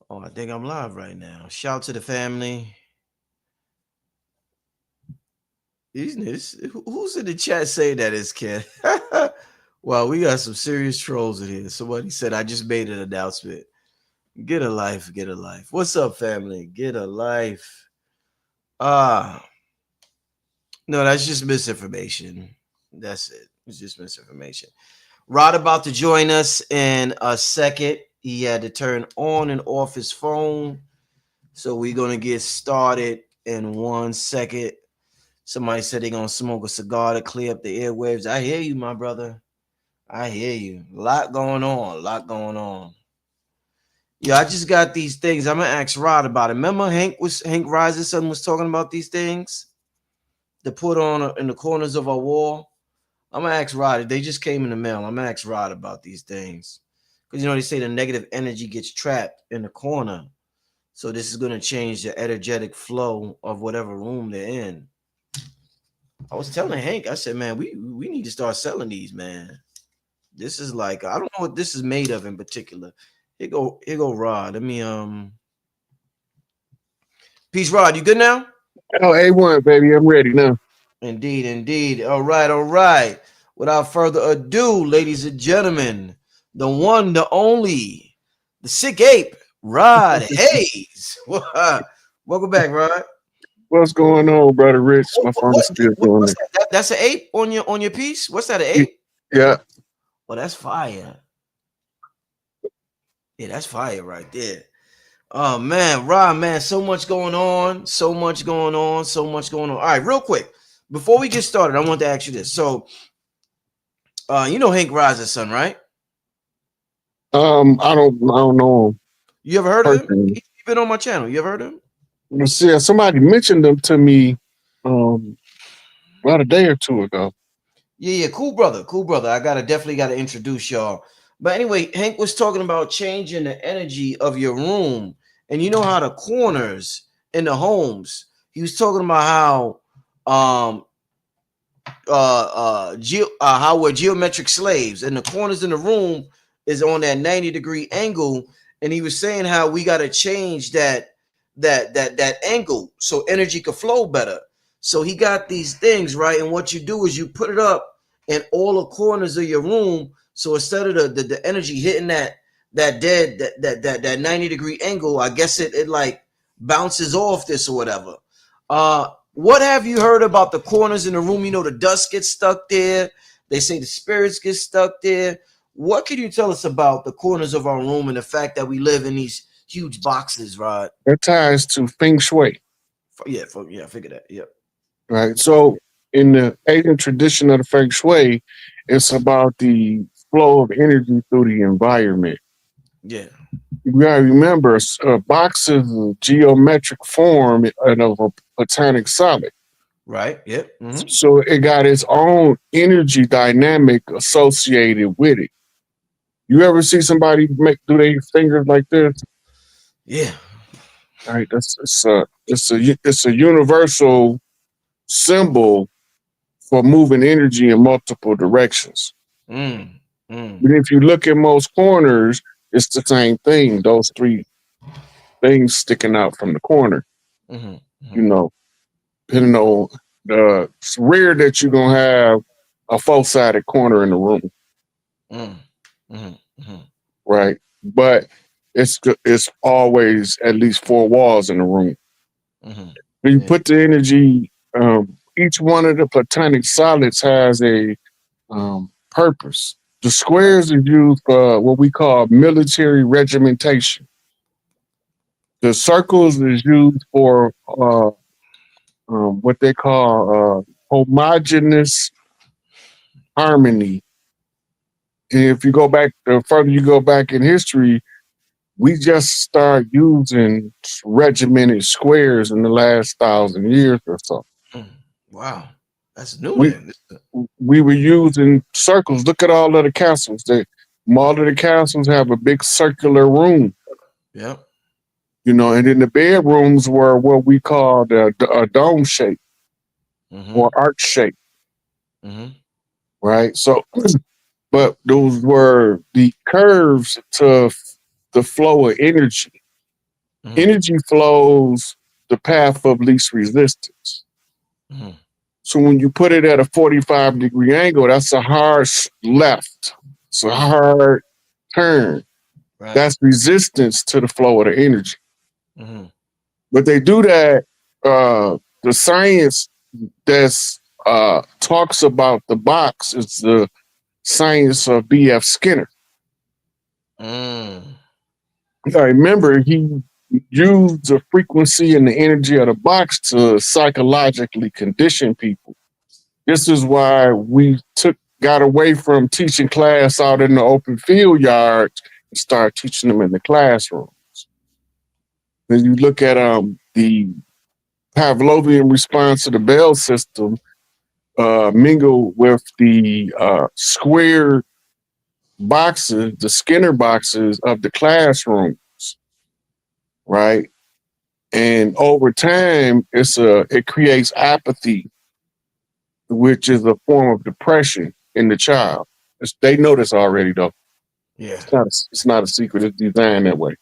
Oh, I think I'm live right now. Shout to the family. Who's in the chat saying that is Ken? Well, we got some serious trolls in here. Somebody said I just made an announcement. Get a life, get a life. What's up, family? Get a life. Ah, no, that's just misinformation. That's it. It's just misinformation. Rod about to join us in a second. He had to turn on and off his phone. So we're gonna get started in 1 second. Somebody said they're gonna smoke a cigar to clear up the airwaves. I hear you, my brother. I hear you. A lot going on. A lot going on. Yeah, I just got these things. I'm gonna ask Rod about it. Remember Hank Rise's son was talking about these things to put on in the corners of our wall. I'm gonna ask Rod. They just came in the mail. I'm gonna ask Rod about these things. Because they say the negative energy gets trapped in the corner. So this is gonna change the energetic flow of whatever room they're in. I was telling Hank, I said, man, we need to start selling these, man. This is like I don't know what this is made of in particular. Here go Rod. Let me peace, Rod. You good now? Oh, A1, baby, I'm ready now. Indeed, indeed. All right, all right. Without further ado, ladies and gentlemen, the one, the only, the sick ape, Rod Hayes. Welcome back, Rod. What's going on, brother Rich? My phone is still doing What's it. that? That's an ape on your piece. What's that? An ape? Yeah, Well, that's fire. Yeah, that's fire right there. Oh man, Rod, man, so much going on, so much going on, so much going on. All right, real quick, before we get started, I want to ask you this. So, you know Hank Rise's son, right? I don't know him You ever heard of him? personally. He been on my channel. You ever heard of him? See, somebody mentioned them to me um about a day or two ago. Yeah, yeah, cool brother, cool brother. I definitely gotta introduce y'all. But anyway, Hank was talking about changing the energy of your room, and you know how the corners in the homes. He was talking about how how we're geometric slaves, and the corners in the room is on that 90-degree angle. And he was saying how we got to change that angle so energy could flow better. So he got these things right, and what you do is you put it up in all the corners of your room. So instead of the energy hitting that 90-degree angle, I guess it like bounces off this or whatever. What have you heard about the corners in the room? You know, the dust gets stuck there. They say the spirits get stuck there. What can you tell us about the corners of our room and the fact that we live in these huge boxes, Rod? That ties to feng shui, Yeah, I figured that. Yep. right? So, in the Asian tradition of the feng shui, it's about the flow of energy through the environment. Yeah. You gotta remember, a box is a geometric form and of a platonic solid. Right. Yep. Mm-hmm. So it got its own energy dynamic associated with it. You ever see somebody do their fingers like this? Yeah. Right, it's a universal symbol for moving energy in multiple directions. Mm. Mm. But if you look at most corners, it's the same thing. Those three things sticking out from the corner. Mm-hmm. You Mm-hmm. know, depending on it's rare that you're gonna have a four-sided corner in the room, Mm. Mm-hmm. Mm-hmm. right? But it's always at least four walls in the room. Mm-hmm. When you Yeah. put the energy, each one of the platonic solids has a purpose. The Right. squares are used for what we call military regimentation. The circles is used for what they call homogeneous harmony. If you go back, the further you go back in history, we just start using regimented squares in the last 1,000 years or so. Mm. Wow. That's new We then. we were using circles. Look at all of the castles. All of the castles have a big circular room, Yep. and then the bedrooms were what we call a dome shape Mm-hmm. or arch shape, Mm-hmm. right? So, but those were the curves to the flow of energy. Mm-hmm. Energy flows the path of least resistance. Mm-hmm. So when you put it at a 45-degree angle, that's a hard left. It's a hard turn. Right. That's resistance to the flow of the energy. Mm-hmm. But they do that. The science that's talks about the box is the science of B.F. Skinner. Mm. I remember he used the frequency and the energy of the box to psychologically condition people. This is why we got away from teaching class out in the open field yards and started teaching them in the classroom. When you look at the Pavlovian response to the Bell system, mingle with the square boxes, the Skinner boxes of the classrooms, right? And over time, it creates apathy, which is a form of depression in the child. They know this already, though. Yeah. It's not a secret. It's designed that way.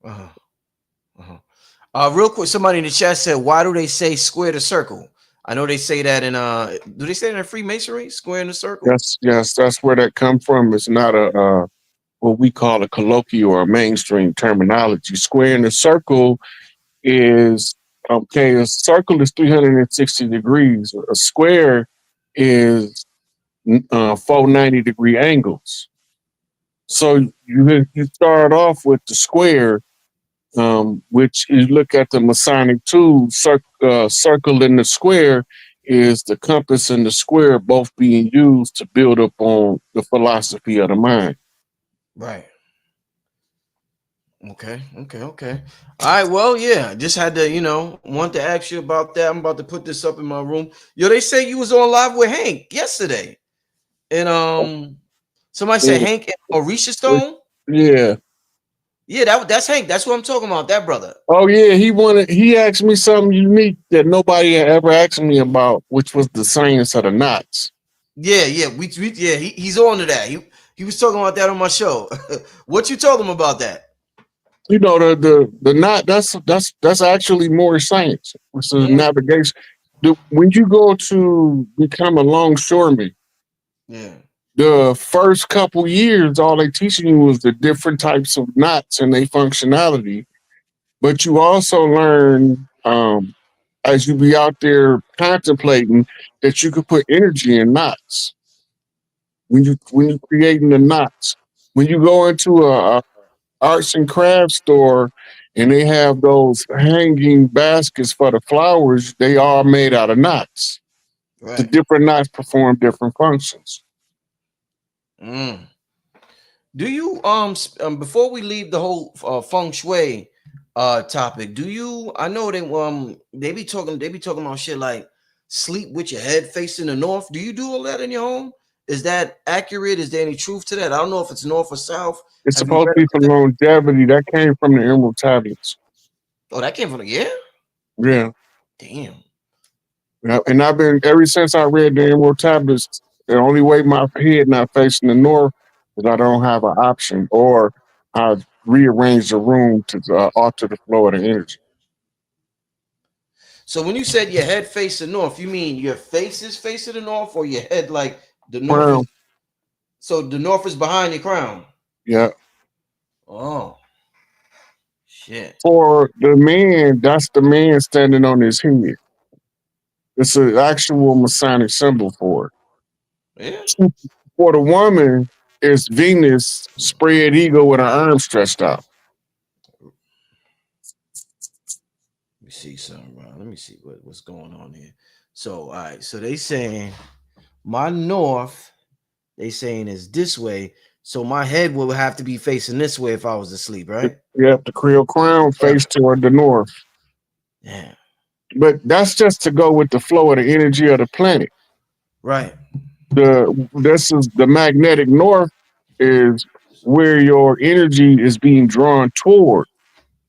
Uh-huh. Uh-huh. Real quick, somebody in the chat said, "Why do they say square to circle?" I know they say that in do they say that in Freemasonry, square in a circle? That's where that come from. It's not a what we call a colloquial or a mainstream terminology. Square in a circle is okay. A circle is 360 degrees. A square is 490-degree angles. So you start off with the square, which you look at the Masonic tool, circle in the square is the compass and the square both being used to build up on the philosophy of the mind. Right. Okay. Okay. Okay. All right. Well, yeah. Just had to, want to ask you about that. I'm about to put this up in my room. Yo, they say you was on live with Hank yesterday, and somebody said Yeah, Hank and Orisha Stone. yeah. Yeah, that's Hank. That's what I'm talking about. That brother. Oh yeah, he asked me something unique that nobody had ever asked me about, which was the science of the knots. Yeah, yeah. Yeah. He's on to that. He was talking about that on my show. What you told him about that? You know, the knot, that's actually more science. It's a Mm, navigation. When you go to become a longshoreman, yeah. the first couple years, all they teaching you was the different types of knots and their functionality. But you also learn as you be out there contemplating that you could put energy in knots when you creating the knots. When you go into a arts and crafts store and they have those hanging baskets for the flowers, they are made out of knots. The Right. different knots perform different functions. Mm. Do you before we leave the whole feng shui topic, do you I know they be talking about shit like sleep with your head facing the north. Do you do all that in your home? Is that accurate? Is there any truth to that? I don't know if it's north or south. It's Have you supposed read to be for about that? longevity. That came from the emerald tablets. Oh, that came from the yeah? Yeah. Damn. Yeah, and I've been ever since I read the emerald tablets. The only way my head not facing the north is I don't have an option, or I rearrange the room to alter the flow of the energy. So when you said your head facing north, you mean your face is facing the north or your head like the north is Crown, so the north is behind your crown? yeah. Oh shit. For the man, that's the man standing on his head. It's an actual Masonic symbol for Yeah. it. For the woman, it's Venus spread eagle with her arms stretched out. Let me see something, bro. Let me see what's going on here. So, all right. So they saying my north, they saying is this way. So my head will have to be facing this way if I was asleep, right? Yep, the Creole crown Yeah. face toward the north. Yeah. But that's just to go with the flow of the energy of the planet. Right. This is the magnetic north is where your energy is being drawn toward.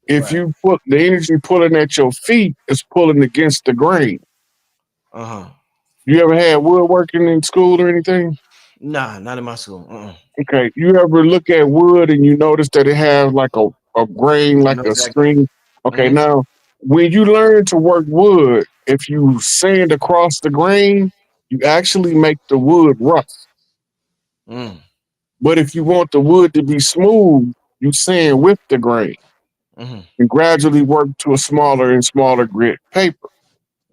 If Right. you put the energy pulling at your feet, it's pulling against the grain. Uh-huh. You ever had woodworking in school or anything? Nah, not in my school. Uh-uh. Okay. You ever look at wood and you notice that it has like a grain, I like know a exactly. string? Okay, Mm-hmm. now when you learn to work wood, if you sand across the grain, you actually make the wood rough. Mm, But if you want the wood to be smooth, you sand with the grain mm-hmm. and gradually work to a smaller and smaller grit paper.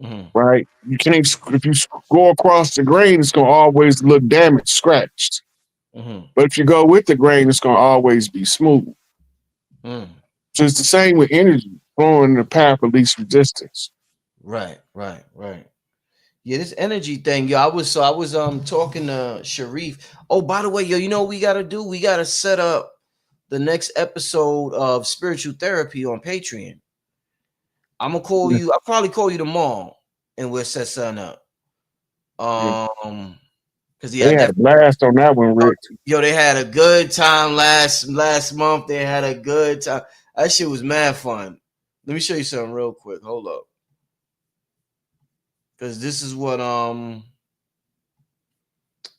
Mm-hmm. Right? You can't if you go across the grain, it's gonna always look damaged, scratched. Mm-hmm. But if you go with the grain, it's gonna always be smooth. Mm. So it's the same with energy, flowing the path of least resistance. Right, right, right. Yeah, this energy thing, yo. I was talking to Sharif. Oh, by the way, yo, you know what we gotta do? We gotta set up the next episode of spiritual therapy on Patreon. I'm gonna call Yeah, you. I'll probably call you tomorrow, and we'll set something up. yeah. Because yeah, I They had a definitely. blast on that one, Rich. Yo, they had a good time last month. They had a good time. That shit was mad fun. Let me show you something real quick. Hold up, because this is what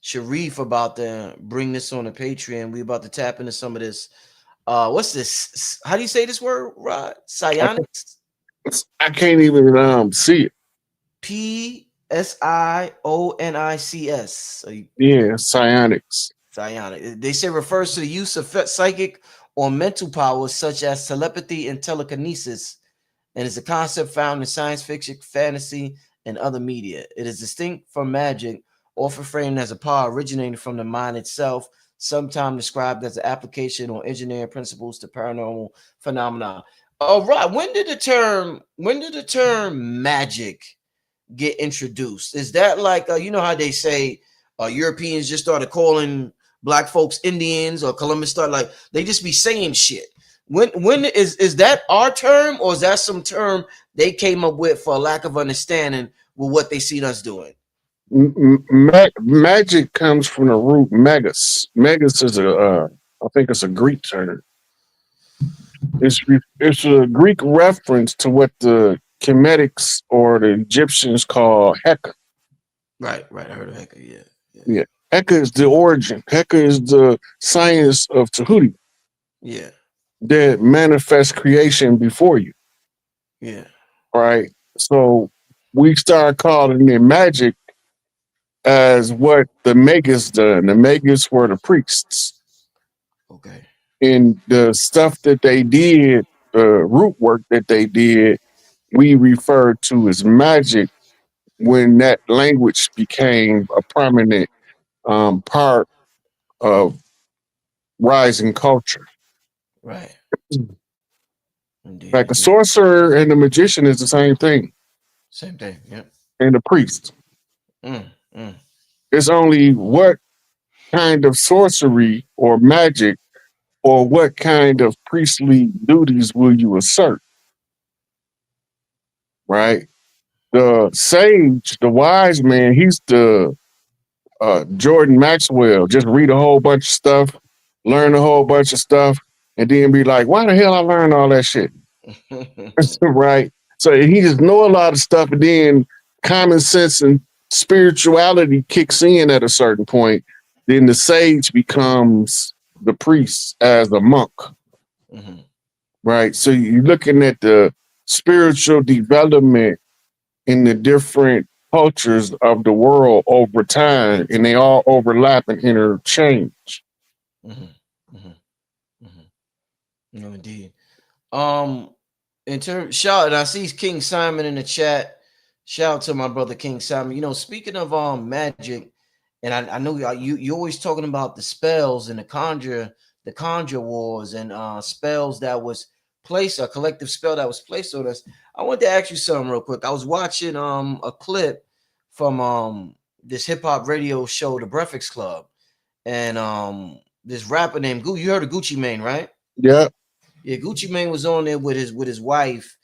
Sharif about to bring this on the Patreon. We about to tap into some of this. What's this? How do you say this word, Rod? I, Psionics. I can't even see it. Psionics. Yeah, psionics. Psionic. They say refers to the use of psychic or mental powers such as telepathy and telekinesis, and is a concept found in science fiction, fantasy, and other media. It is distinct from magic, often framed as a power originating from the mind itself, sometimes described as an application or engineering principles to paranormal phenomena. Oh, right. When did the term magic get introduced? Is that like you know how they say Europeans just started calling black folks Indians, or Columbus started like they just be saying shit? When is that our term, or is that some term they came up with for a lack of understanding with what they seen us doing? Magic comes from the root megas. Megas is I think it's a Greek term. It's a Greek reference to what the Chemetics or the Egyptians call Heka. Right, right. I heard of Hector. Yeah, yeah, Yeah, Heka is the origin. Heka is the science of Tahuti yeah, that manifests creation before you. yeah. Right. So we start calling it magic as what the Magus done. The Magus were the priests, Okay. and the stuff that they did, the root work that they did, we refer to as magic when that language became a prominent part of rising culture. Right. Indeed, Like the indeed. sorcerer and the magician is the same thing, Same thing. Yep. and the priest. Mm, mm. It's only what kind of sorcery or magic or what kind of priestly duties will you assert, right? The sage, the wise man, he's the Jordan Maxwell. Just read a whole bunch of stuff, learn a whole bunch of stuff, and then be like, why the hell I learned all that shit? Right? So he just know a lot of stuff, and then common sense and spirituality kicks in at a certain point. Then the sage becomes the priest as a monk, Mhm. right? So you're looking at the spiritual development in the different cultures of the world over time, and they all overlap and interchange. Mhm. Mhm. Mhm. No, indeed. Um, in terms, shout, and I see King Simon in the chat. Shout out to my brother King Simon. Speaking of magic, and I know you always talking about the spells and the conjure wars and spells that was placed, a collective spell that was placed on us. I want to ask you something real quick. I was watching a clip from this hip hop radio show, The Breakfast Club, and this rapper named You heard of Gucci Mane, right? Yeah, Yeah, Gucci Mane was on there with his wife,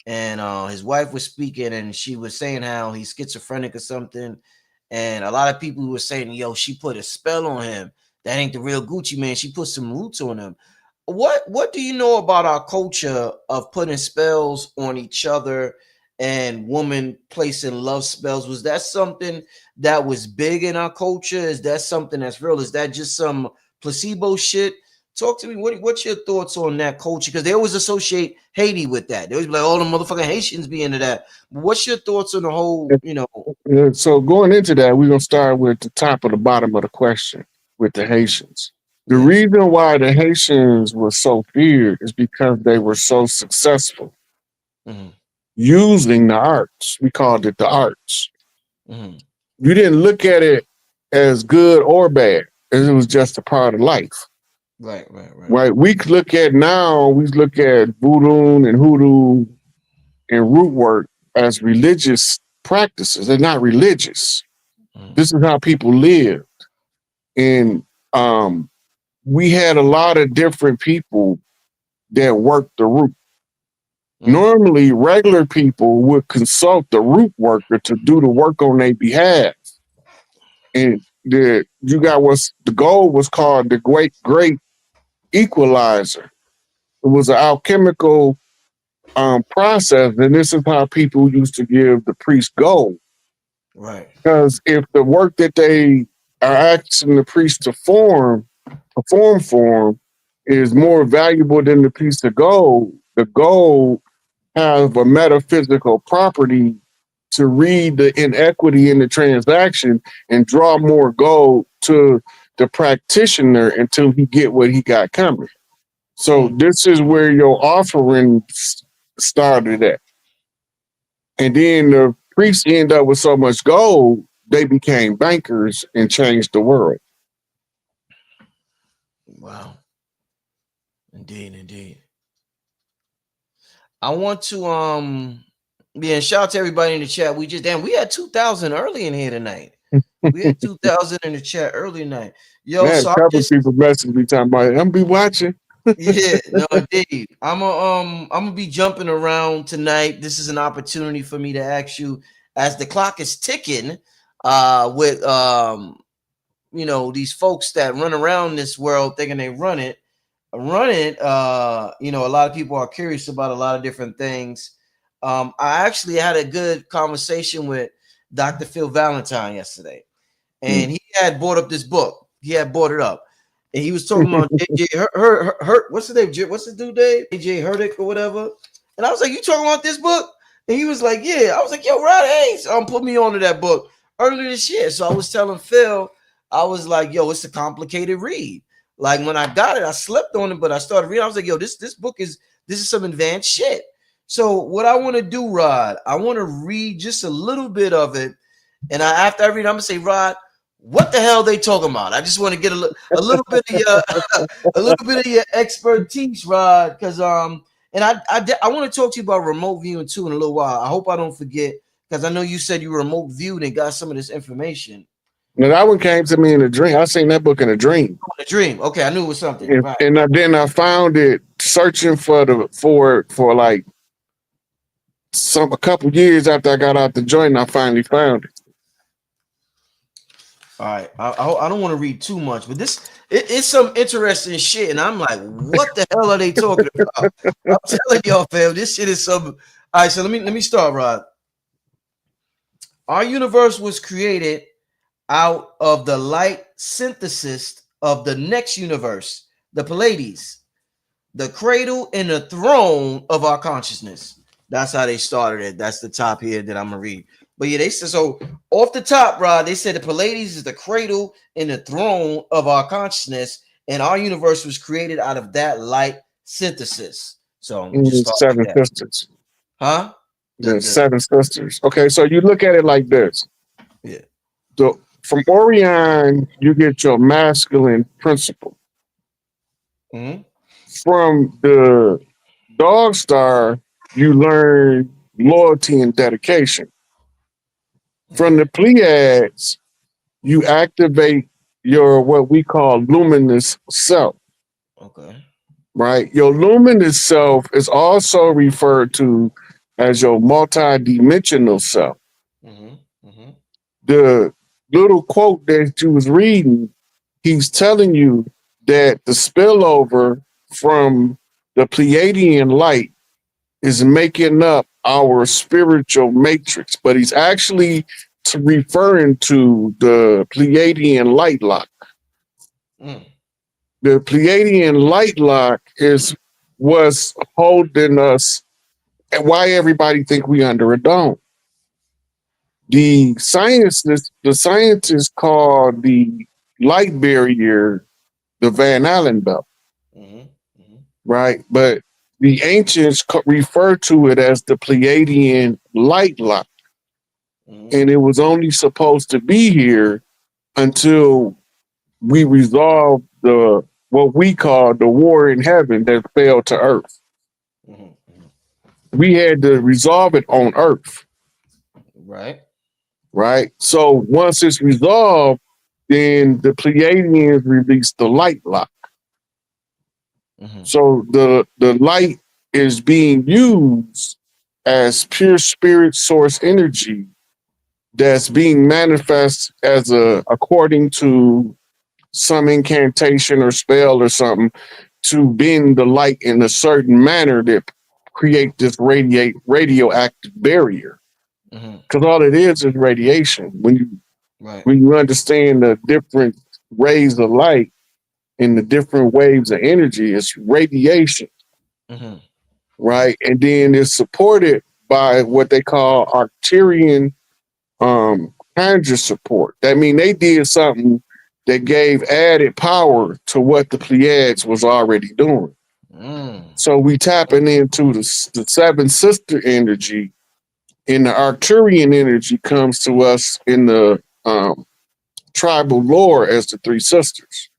and his wife was speaking, and she was saying how he's schizophrenic or something, and a lot of people were saying, "Yo, she put a spell on him. That ain't the real Gucci Man. She put some roots on him." What do you know about our culture of putting spells on each other and women placing love spells? Was that something that was big in our culture? Is that something that's real? Is that just some placebo shit Talk to me. What's your thoughts on that culture? Because they always associate Haiti with that. They always be like, "Oh, the motherfucking Haitians be into that." What's your thoughts on the whole? So going into that, we're gonna start with the top of the bottom of the question with the Haitians. The Yeah. reason why the Haitians were so feared is because they were so successful Mm-hmm. using the arts. We called it the arts. Mm-hmm. You didn't look at it as good or bad. It was just a part of life. Right. Right. Right. Right. We look at now, we look at voodoo and hoodoo and root work as religious practices. They're not religious. Mm-hmm. This is how people live. And we had a lot of different people that worked the root. Mm-hmm. Normally, regular people would consult the root worker to do the work on their behalf. And you got what's the goal was called the great equalizer. It was an alchemical process, and this is how people used to give the priest gold. Right. Because if the work that they are asking the priest to perform for them, is more valuable than the piece of gold, the gold have a metaphysical property to read the inequity in the transaction and draw more gold to the practitioner until he get what he got coming. So this is where your offering started at. And then the priests end up with so much gold, they became bankers and changed the world. Wow. Indeed. Indeed. I want to yeah, and shout out to everybody in the chat. We had 2,000 early in here tonight. We had 2,000 in the chat early tonight. I Yo, had so a I'm couple of just people messaging me talking about it. I'm be watching. yeah, no, indeed. I'm gonna be jumping around tonight. This is an opportunity for me to ask you as the clock is ticking, with these folks that run around this world thinking they run it. A lot of people are curious about a lot of different things. I actually had a good conversation with Dr. Phil Valentine yesterday, and he had brought up this book. He had brought it up, and he was talking about JJ Hurt. What's his name? What's the dude name? JJ Hurtick or whatever. And I was like, "You talking about this book?" And he was like, "Yeah." I was like, "Yo, Rod Hayes, put me onto that book earlier this year." So I was telling Phil, I was like, "Yo, it's a complicated read." Like when I got it, I slept on it, but I started reading. I was like, "Yo, this book is some advanced shit." So what I want to do, Rod, I want to read just a little bit of it, and after I read, I'm gonna say, Rod, what the hell they talking about? I just want to get a little bit of your a little bit of your expertise, Rod, because and I want to talk to you about remote viewing too in a little while. I hope I don't forget because I know you said you remote viewed and got some of this information. Now that one came to me in a dream. I seen that book in a dream. A dream. Okay, I knew it was something. Right. Then I found it searching for like a couple years after I got out the joint. And I finally found it. All right, I don't want to read too much, but it's some interesting shit, and I'm like, what the hell are they talking about? I'm telling y'all, fam, this shit is some. All right, so let me start, Rod. Our universe was created out of the light synthesis of the next universe, the Pleiades, the cradle and the throne of our consciousness. That's how they started it. That's the top here that I'm gonna read. But yeah, they said so off the top, Rod. They said the Pleiades is the cradle and the throne of our consciousness, and our universe was created out of that light synthesis. So just start like Seven that, sisters. huh? The seven sisters. Okay, so you look at it like this. Yeah. So from Orion, you get your masculine principle. Mm-hmm. From the dog star, you learn loyalty and dedication. From Okay. the Pleiades, you activate your what we call luminous self, Okay. right? Your luminous self is also referred to as your multidimensional self. Mm-hmm. Mm-hmm. The little quote that you was reading, he's telling you that the spillover from the Pleiadian light is making up our spiritual matrix, but he's actually referring to the Pleiadian light lock. Mm. The Pleiadian light lock is what's holding us, and why everybody think we under a dome. The scientists call the light barrier the Van Allen belt, Mm-hmm. Mm-hmm. right? But the ancients refer to it as the Pleiadian light lock, Mm-hmm. and it was only supposed to be here until we resolved the what we call the war in heaven that fell to earth. Mm-hmm. We had to resolve it on earth, Right. right? So once it's resolved, then the Pleiadians release the light lock. Mm-hmm. So the light is being used as pure spirit source energy that's being manifest as a according to some incantation or spell or something to bend the light in a certain manner that create this radioactive barrier. Mm-hmm. Because all it is radiation. Right. When you understand the different rays of light and the different waves of energy, it's radiation, Mm-hmm. right? And then it's supported by what they call Arcturian conjure support. That means they did something that gave added power to what the Pleiades was already doing. Mm. So we tapping into the seven sister energy, and the Arcturian energy comes to us in the tribal lore as the three sisters.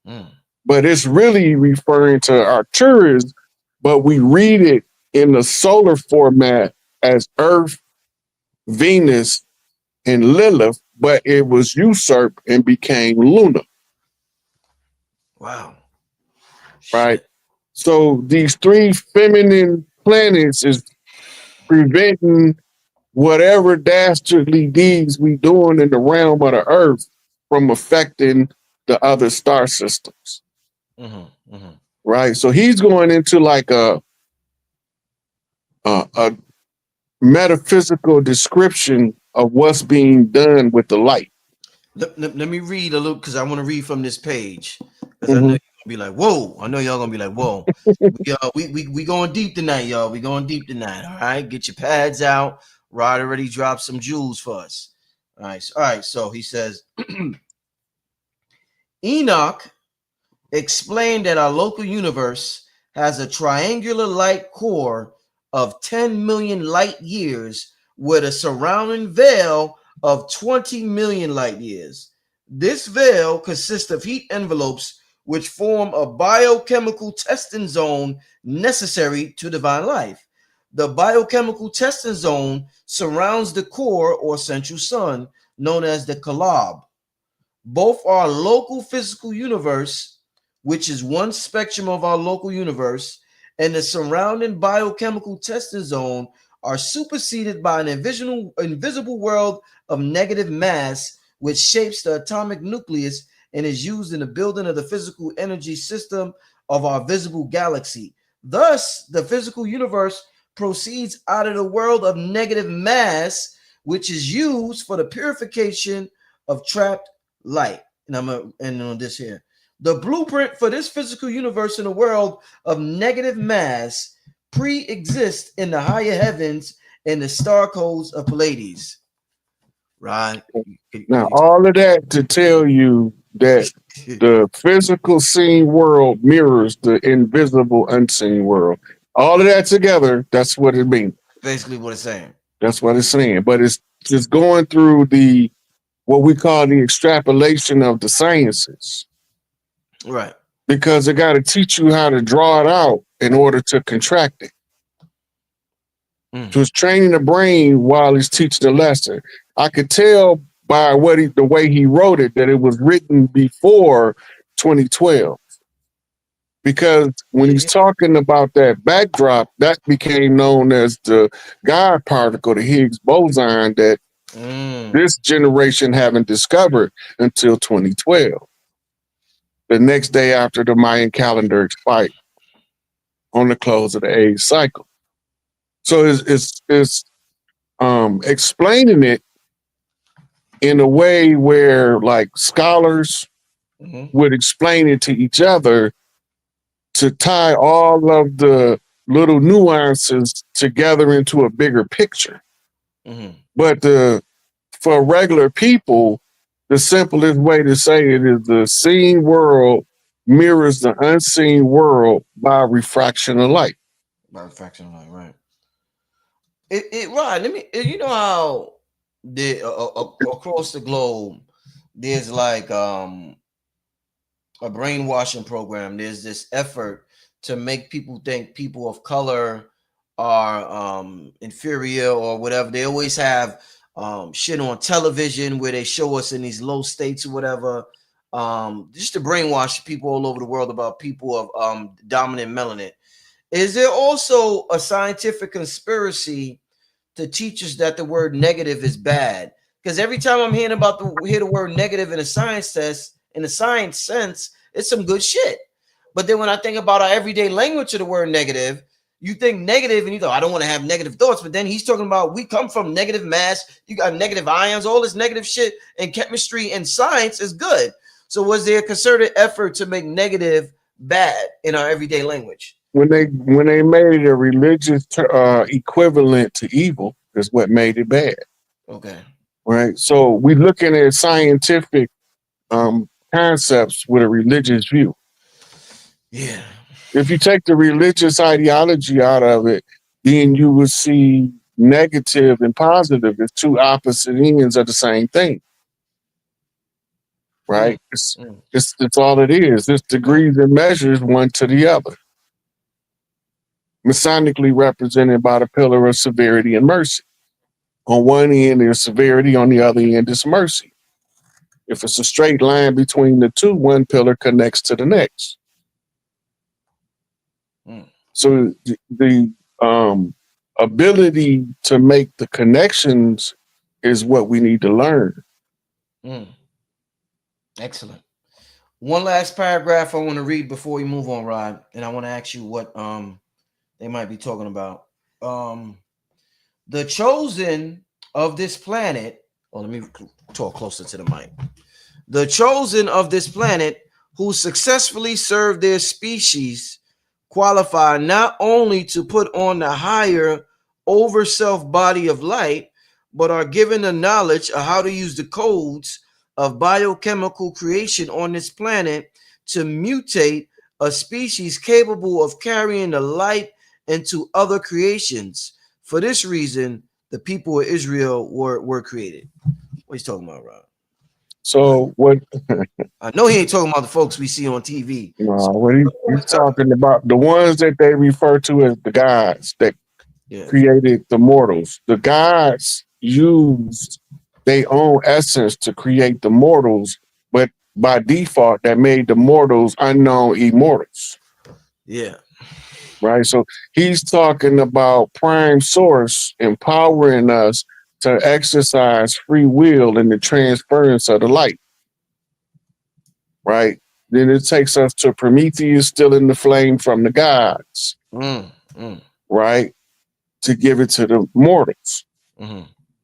Mm. But it's really referring to Arcturus, but we read it in the solar format as Earth, Venus, and Lilith, but it was usurped and became Luna, Wow. right? Shit. So these three feminine planets is preventing whatever dastardly deeds we doing in the realm of the earth from affecting the other star systems, Mm-hmm. Mm-hmm. right? So he's going into like a metaphysical description of what's being done with the light. Let me read a little because I want to read from this page because I know Mm-hmm. you're gonna be like, whoa. I know y'all gonna be like, whoa. We going deep tonight, y'all. We going deep tonight. All right. Get your pads out. Rod already dropped some jewels for us. All right. So he says Enoch explained that our local universe has a triangular light core of 10 million light years with a surrounding veil of 20 million light years. This veil consists of heat envelopes which form a biochemical testing zone necessary to divine life. The biochemical testing zone surrounds the core or central sun, known as the collab. Both our local physical universe, which is one spectrum of our local universe, and the surrounding biochemical testing zone are superseded by an invisible world of negative mass, which shapes the atomic nucleus and is used in the building of the physical energy system of our visible galaxy. Thus, the physical universe proceeds out of the world of negative mass, which is used for the purification of trapped light. And I'm gonna end on this here. The blueprint for this physical universe in a world of negative mass pre-exists in the higher heavens and the star codes of Pleiades. Right? Now, all of that to tell you that the physical seen world mirrors the invisible unseen world. All of that together, that's what it means. Basically, what it's saying. That's what it's saying. But it's just going through the what we call the extrapolation of the sciences Right. because it got to teach you how to draw it out in order to contract it. Mm. So it's training the brain while he's teaching the lesson. I could tell by the way he wrote it that it was written before 2012 because when Yeah, he's yeah. talking about that backdrop, that became known as the God particle, the Higgs boson that Mm. this generation haven't discovered until 2012. The next day after the Mayan calendar expired on the close of the age cycle. So it's explaining it in a way where like scholars Mm-hmm. would explain it to each other to tie all of the little nuances together into a bigger picture. Mm-hmm. But for regular people, the simplest way to say it is the seen world mirrors the unseen world by refraction of light. By fraction line, right? It right. Let me. You know how across the globe, there's like a brainwashing program. There's this effort to make people think people of color are inferior or whatever. They always have shit on television where they show us in these low states or whatever. Just to brainwash people all over the world about people of dominant melanin. Is there also a scientific conspiracy to teach us that the word negative is bad? Because every time I'm hearing about hear the word negative in a science test, in a science sense, it's some good shit. But then when I think about our everyday language of the word negative, you think negative and you go, I don't want to have negative thoughts. But then he's talking about we come from negative mass, you got negative ions, all this negative shit, and chemistry and science is good. So was there a concerted effort to make negative bad in our everyday language? When they made a religious equivalent to evil, is what made it bad, Okay. right? So we're looking at scientific concepts with a religious view. Yeah. If you take the religious ideology out of it, then you would see negative and positive as two opposite ends of the same thing, Mm, right? It's, mm, it's, it's all it is. It's right. degrees and measures one to the other, masonically represented by the pillar of severity and mercy. On one end is severity, on the other end is mercy. If it's a straight line between the two, one pillar connects to the next. Mm, So the ability to make the connections is what we need to learn. mm. Excellent. One last paragraph I want to read before we move on, Rod, and I want to ask you what they might be talking about. Um, the chosen of this planet. Oh, let me talk closer to the mic. The chosen of this planet who successfully served their species qualify not only to put on the higher over self body of light, but are given the knowledge of how to use the codes of biochemical creation on this planet to mutate a species capable of carrying the light into other creations. For this reason, the people of Israel were created. What he's talking about, Rob? So what I know he ain't talking about the folks we see on TV. So what he's talking about, the ones that they refer to as the gods that yeah, created the mortals. The gods used their own essence to create the mortals, but by default, that made the mortals unknown immortals, yeah. right? So he's talking about prime source empowering us to exercise free will in the transference of the light, right? Then it takes us to Prometheus still in the flame from the gods, Mm, mm, right? To give it to the mortals. mm-hmm,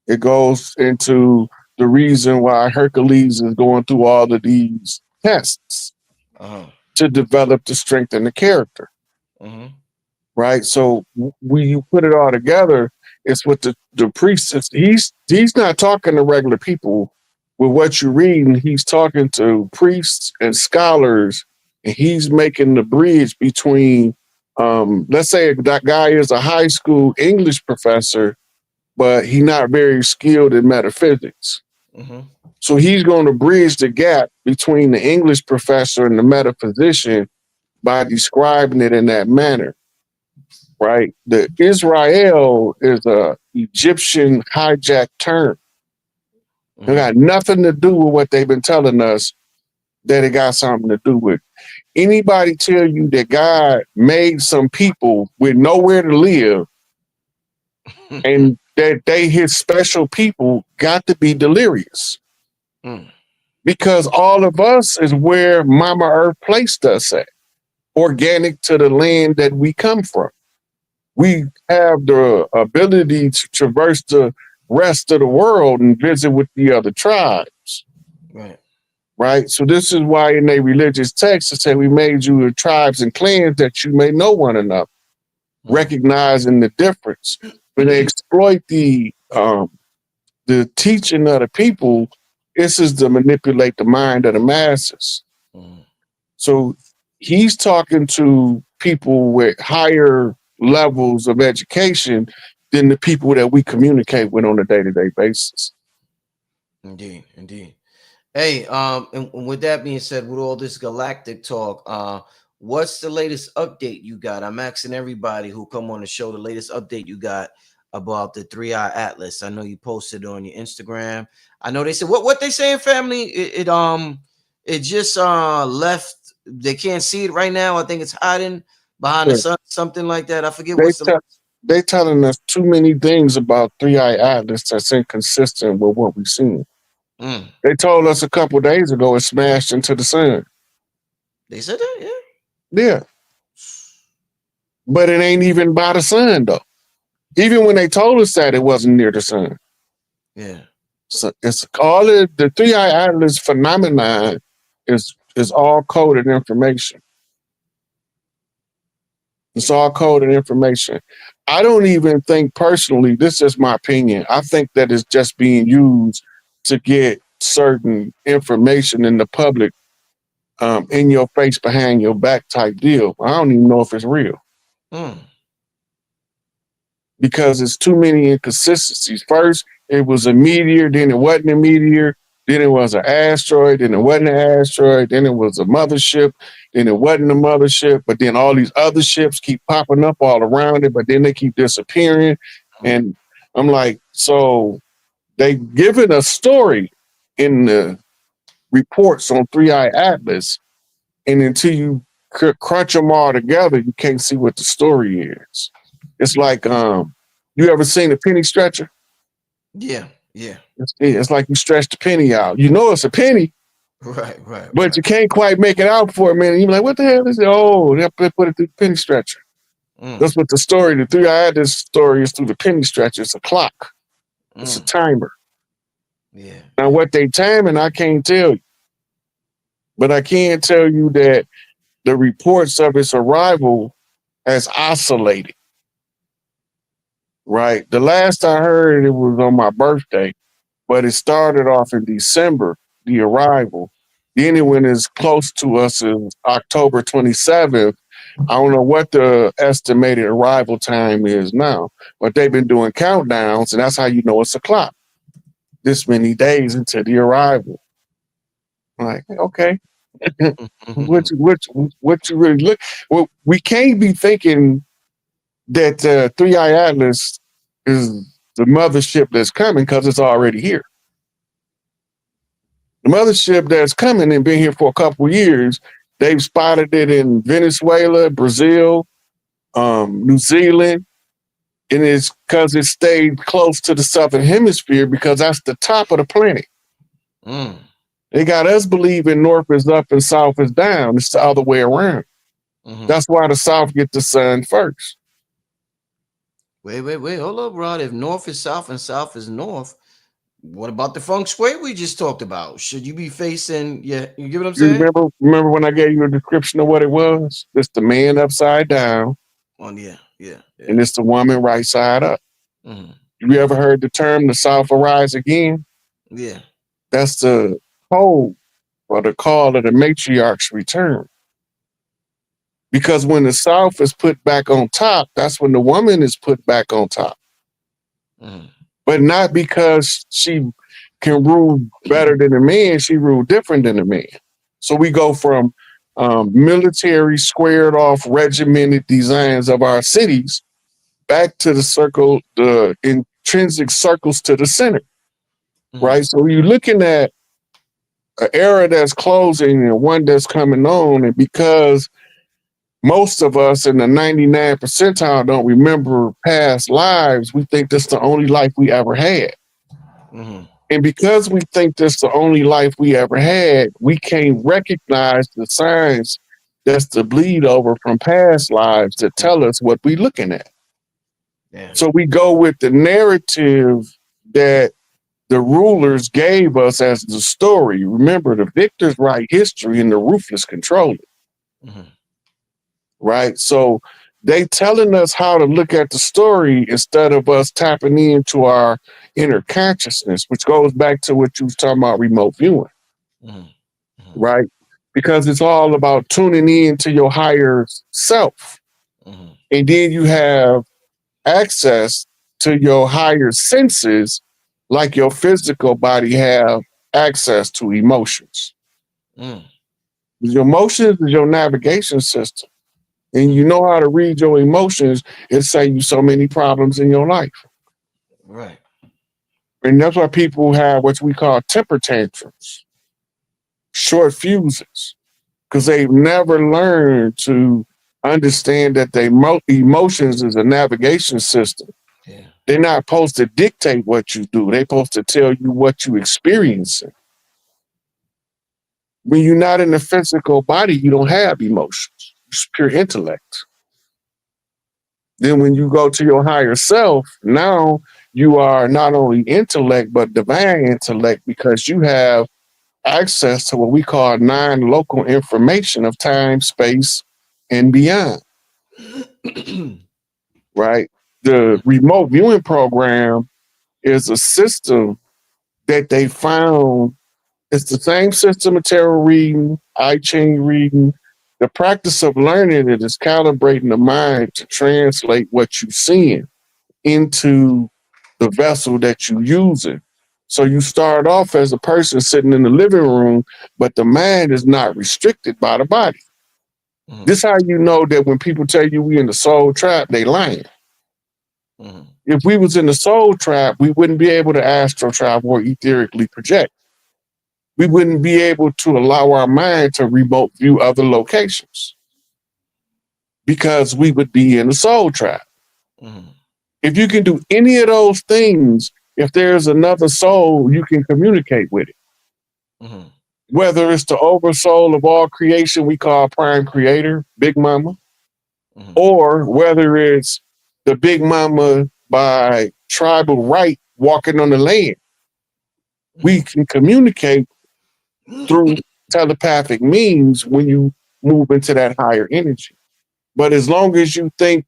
It goes into the reason why Hercules is going through all of these tests uh-huh, to develop the strength and the character, mm-hmm, right? So when you put it all together, it's what the priest is. He's not talking to regular people with what you're reading. He's talking to priests and scholars, and he's making the bridge between. Let's say that guy is a high school English professor, but he's not very skilled in metaphysics. mm-hmm, So he's going to bridge the gap between the English professor and the metaphysician by describing it in that manner, right? The Israel is a Egyptian hijacked term. It mm-hmm. got nothing to do with what they've been telling us that it got something to do with. Anybody tell you that God made some people with nowhere to live and that they his special people got to be delirious, Mm, because all of us is where Mama Earth placed us at, organic to the land that we come from. We have the ability to traverse the rest of the world and visit with the other tribes. right. right? So this is why in a religious text it said we made you tribes and clans that you may know one another, recognizing the difference. When they exploit the teaching of the people, this is to manipulate the mind of the masses. Mm. So he's talking to people with higher levels of education than the people that we communicate with on a day-to-day basis. Indeed, indeed. Hey, and with that being said, with all this galactic talk, what's the latest update you got? I'm asking everybody who come on the show the latest update you got about the 3-eye atlas. I know you posted on your Instagram. I know they said what they saying, family. It just left. They can't see it right now. I think it's hiding behind the Yeah. sun, something like that. I forget They what's the. tell they telling us too many things about 3-eye atlas that's inconsistent with what we've seen. Mm, They told us a couple days ago it smashed into the sun. they said that, yeah. Yeah, but it ain't even by the sun though. Even when they told us that, it wasn't near the sun. Yeah. So it's all the 3-eye atlas phenomenon is all coded information. It's all coded information. I don't even think personally, this is my opinion. I think that it's just being used to get certain information in the public, in your face, behind your back type deal. I don't even know if it's real Mm, because it's too many inconsistencies. First, it was a meteor, then it wasn't a meteor, then it was an asteroid, then it wasn't an asteroid, then it was a mothership, then it wasn't a mothership, but then all these other ships keep popping up all around it, but then they keep disappearing. mm, And I'm like, so they given a story in the reports on 3-eye atlas, and until you crunch them all together, you can't see what the story is. It's like you ever seen a penny stretcher? yeah. Yeah. It's like you stretch the penny out. You know it's a penny, Right. Right. but Right. you can't quite make it out for a minute. You're like, what the hell is it? Oh, they put it through the penny stretcher. Mm, That's what the story, the 3-eye atlas story is through the penny stretcher. It's a clock. It's a mm. timer. Yeah. Now Yeah. what they timing, I can't tell you. But I can tell you that the reports of its arrival has oscillated, right? The last I heard, it was on my birthday, but it started off in December, the arrival. Then it went as close to us as October 27th. I don't know what the estimated arrival time is now, but they've been doing countdowns, and that's how you know it's a clock. This many days into the arrival. I'm like, okay, what you really look? Well, we can't be thinking that 3-eye atlas is the mothership that's coming because it's already here. The mothership that's coming and been here for a couple of years, they've spotted it in Venezuela, Brazil, New Zealand, and it's because it stayed close to the southern hemisphere because that's the top of the planet. Mm, They got us believing north is up and south is down. It's the other way around. mhm. That's why the south get the sun first. Wait. Hold up, Rod. If north is south and south is north, what about the feng shui we just talked about? Should you be facing? Yeah, you get what I'm You saying? remember when I gave you a description of what it was? It's the man upside down, On yeah. and it's the woman right side up. Mhm. You ever heard the term the South will rise again? Yeah. That's the code or the call of the matriarch's return. Because when the South is put back on top, that's when the woman is put back on top. Mhm. But not because she can rule better than a man, she ruled different than a man. So we go from military, squared off, regimented designs of our cities back to the circle, the intrinsic circles to the center, Mhm. right? So you're looking at an era that's closing and one that's coming on. And because most of us in the 99 percentile don't remember past lives, we think that's the only life we ever had. Mhm. And because we think that's the only life we ever had, we can't recognize the signs that's the bleed over from past lives that tell us what we're looking at. Yeah. So we go with the narrative that the rulers gave us as the story. Remember, the victors write history and the ruthless control it, Mm-hmm. right? So they telling us how to look at the story instead of us tapping into our inner consciousness, which goes back to what you was talking about remote viewing, Mm-hmm. Mm-hmm. right? Because it's all about tuning in to your higher self. Mm-hmm. And then you have access to your higher senses, like your physical body have access to emotions. Mm-hmm. Your emotions is your navigation system. And you know how to read your emotions, it save you so many problems in your life. Right. And that's why people have what we call temper tantrums, short fuses, because they've never learned to understand that their emotions is a navigation system. Yeah. They're not supposed to dictate what you do. They're supposed to tell you what you experience. When you're not in the physical body, you don't have emotions. It's pure intellect. Then when you go to your higher self, now you are not only intellect, but divine intellect because you have access to what we call non-local information of time, space, and beyond, right? The remote viewing program is a system that they found. It's the same system of tarot reading, I Ching reading. The practice of learning it is calibrating the mind to translate what you're seeing into the vessel that you're using. So you start off as a person sitting in the living room, but the mind is not restricted by the body. Mm-hmm. This is how you know that when people tell you we in the soul trap, they lying. Mm-hmm. If we was in the soul trap, we wouldn't be able to astral travel or etherically project. We wouldn't be able to allow our mind to remote view other locations because we would be in the soul trap. Mm-hmm. If you can do any of those things, if there's another soul, you can communicate with it. Mm-hmm. Whether it's the oversoul of all creation we call prime creator, Big Mama, Mm-hmm. or whether it's the Big Mama by tribal right walking on the land, we can communicate through telepathic means when you move into that higher energy. But as long as you think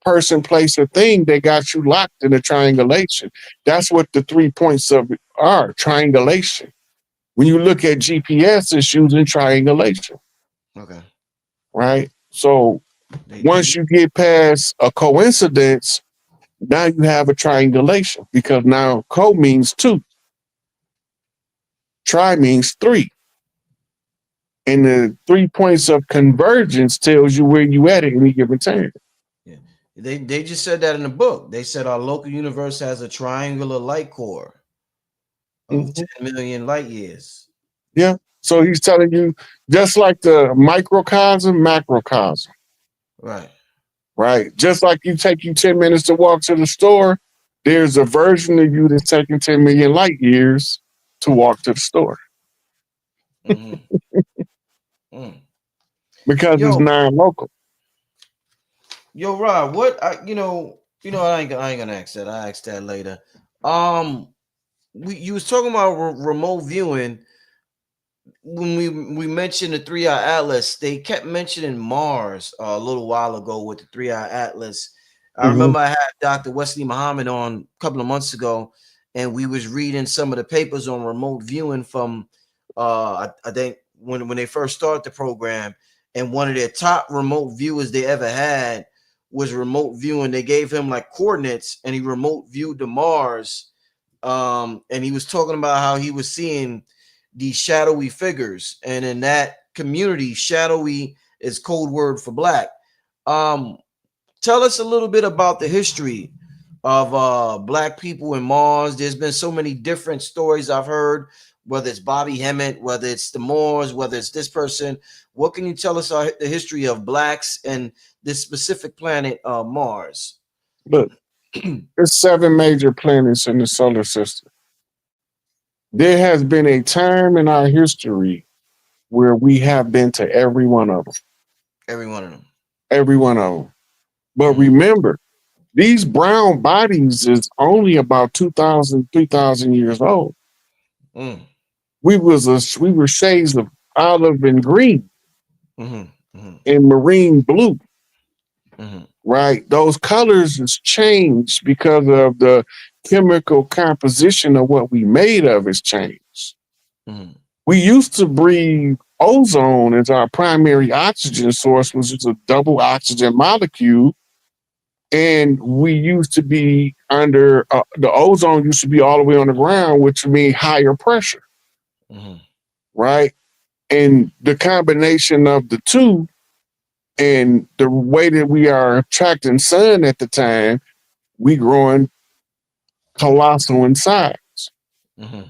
person, place, or thing, they got you locked in a triangulation. That's what the 3 points of it are, triangulation. When you look at GPS, it's using triangulation, Okay. right? So They once you get past a coincidence, now you have a triangulation because now co means two, tri means three. And the 3 points of convergence tells you where you at any given time. yeah. They just said that in the book. They said our local universe has a triangular light core of Mhm. 10 million light years. Yeah. So he's telling you, just like the microcosm, macrocosm, Right. right? Just like you take you 10 minutes to walk to the store, there's a version of you that's taking 10 million light years to walk to the store Mm-hmm. Mm. because it's Yo, non-local. Rob, what I ain't gonna ask that. I ask that later. Um, you was talking about remote viewing when we mentioned the 3 eye atlas. They kept mentioning Mars a little while ago with the 3 eye atlas. I Mm-hmm. remember I had Dr. Wesley Muhammad on a couple of months ago, and we was reading some of the papers on remote viewing from I think when they first started the program, and one of their top remote viewers they ever had was remote viewing. They gave him like coordinates, and he remote viewed the Mars. And he was talking about how he was seeing these shadowy figures, and in that community, shadowy is code word for black. Um, Tell us a little bit about the history of black people in Mars. There's been so many different stories I've heard, whether it's Bobby Hemmett, whether it's the Moors, whether it's this person. What can you tell us the history of blacks and this specific planet, Mars? Look, there's 7 major planets in the solar system. There has been a time in our history where we have been to every one of them, Every one of them. every one of them. But Mm-hmm. remember, These brown bodies is only about 2,000, 3,000 years old. Mm. We were shades of olive and green Mm-hmm. Mm-hmm. and marine blue, Mm-hmm. right? Those colors has changed because of the chemical composition of what we made of has changed. Mm-hmm. We used to breathe ozone as our primary oxygen source, which is a double oxygen molecule. And we used to be under the ozone used to be all the way on the ground, which means higher pressure, Mm-hmm. right? And the combination of the two and the way that we are attracting sun at the time, we growing colossal in size, Mm-hmm.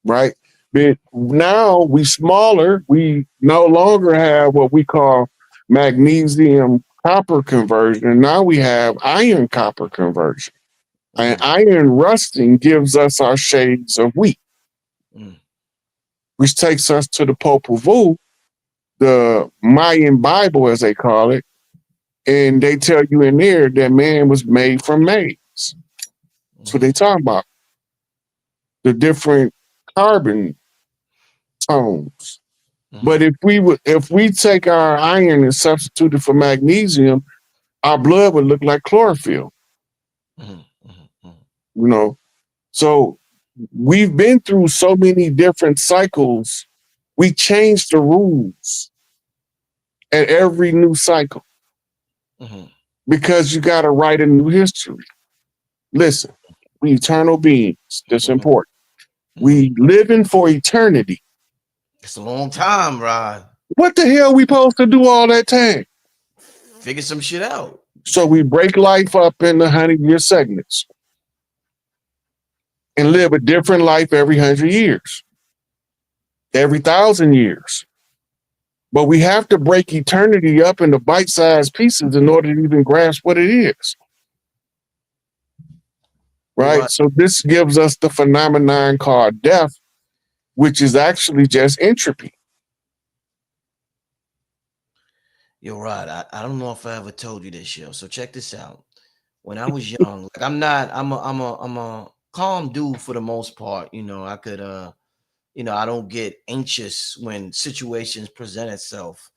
right? But now we smaller. We no longer have what we call magnesium copper conversion. Now we have iron copper conversion. And Mm-hmm. iron rusting gives us our shades of wheat, Mm-hmm. which takes us to the Popol Vuh, the Mayan Bible, as they call it. And they tell you in there that man was made from maize. That's what they talk about. The different carbon tones. Mm-hmm. But if we take our iron and substitute it for magnesium, our blood would look like chlorophyll, Mm-hmm. Mm-hmm. you know. So we've been through so many different cycles. We change the rules at every new cycle Mm-hmm. because you got to write a new history. Listen, we eternal beings. That's Mm-hmm. important. Mm-hmm. We living for eternity. It's a long time, Rod. What the hell we supposed to do all that time? Figure some shit out. So we break life up into 100-year segments and live a different life every 100 years, every 1,000 years. But we have to break eternity up into bite-sized pieces in order to even grasp what it is. You're Right? right. So this gives us the phenomenon called death, which is actually just entropy. You're right. I don't know if I ever told you this, yo. So check this out. When I was young, like I'm not, I'm a calm dude for the most part. You know, I could I don't get anxious when situations present itself.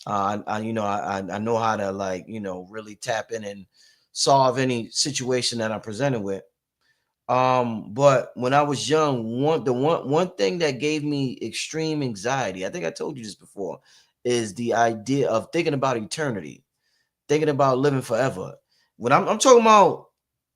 I know how to like, really tap in and solve any situation that I'm presented with. But when I was young, one thing that gave me extreme anxiety, I think I told you this before, is the idea of thinking about eternity, thinking about living forever. When I'm talking about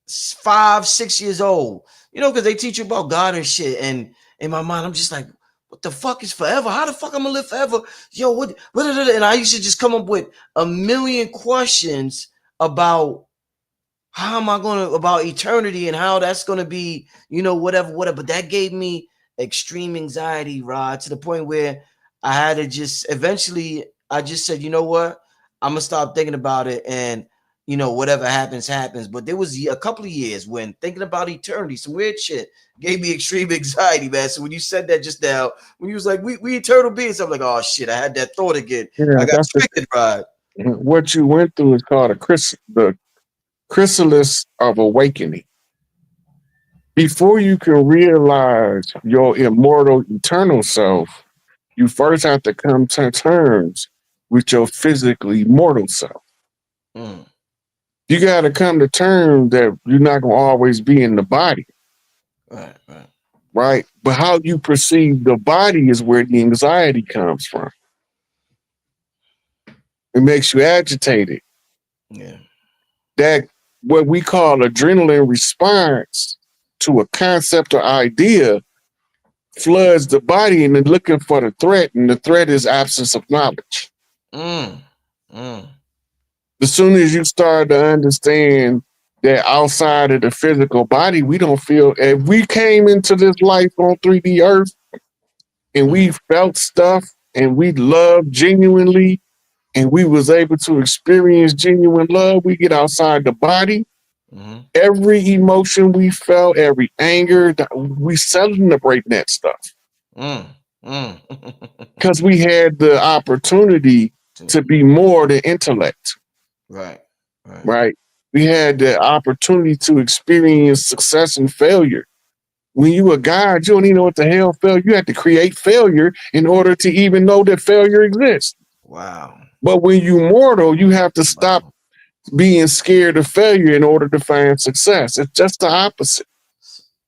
5, 6 years old, because they teach you about God and shit. And in my mind, I'm just like, what the fuck is forever? How the fuck I'm gonna live forever? Yo, what? And I used to just come up with a million questions about how am I going to about eternity and how that's going to be, whatever. But that gave me extreme anxiety, Rod, to the point where I had to just eventually, I just said, you know what? I'm going to stop thinking about it and, whatever happens, happens. But there was a couple of years when thinking about eternity, some weird shit gave me extreme anxiety, man. So when you said that just now, when you was like, we eternal beings, I'm like, oh shit, I had that thought again. Yeah, I got that's triggered, Rod. what you went through is called the chrysalis of awakening. Before you can realize your immortal, eternal self, you first have to come to terms with your physically mortal self. Mm, You got to come to terms that you're not going to always be in the body, right. right? But how you perceive the body is where the anxiety comes from. It makes you agitated. Yeah. That what we call adrenaline response to a concept or idea floods the body and then looking for the threat, and the threat is absence of knowledge. Mm, mm. As soon as you start to understand that outside of the physical body, we don't feel. If we came into this life on 3D Earth and we felt stuff and we loved genuinely and we was able to experience genuine love, we get outside the body. Mm-hmm. Every emotion we felt, every anger, we celebrate that stuff Mm, mm. because we had the opportunity to be more than intellect, Right, right. right? We had the opportunity to experience success and failure. When you a God, you don't even know what the hell failure. You have to create failure in order to even know that failure exists. Wow. But when you mortal, you have to stop Wow. being scared of failure in order to find success. It's just the opposite,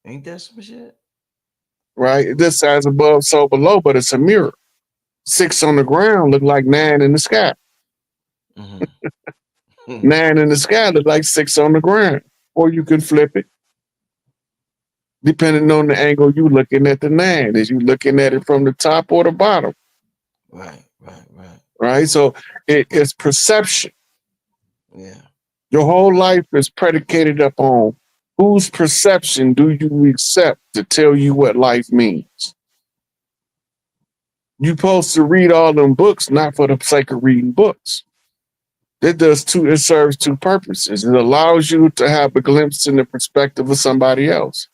Ain't that some shit? right? This size above, so below, but it's a mirror. 6 on the ground look like 9 in the sky. Mm-hmm. 9 in the sky look like 6 on the ground. Or you can flip it, depending on the angle you looking at the 9. Is you looking at it from the top or the bottom, Right, right, right. right? So it's perception. Yeah. Your whole life is predicated upon whose perception do you accept to tell you what life means. You're supposed to read all them books, not for the sake of reading books. It serves two purposes. It allows you to have a glimpse in the perspective of somebody else,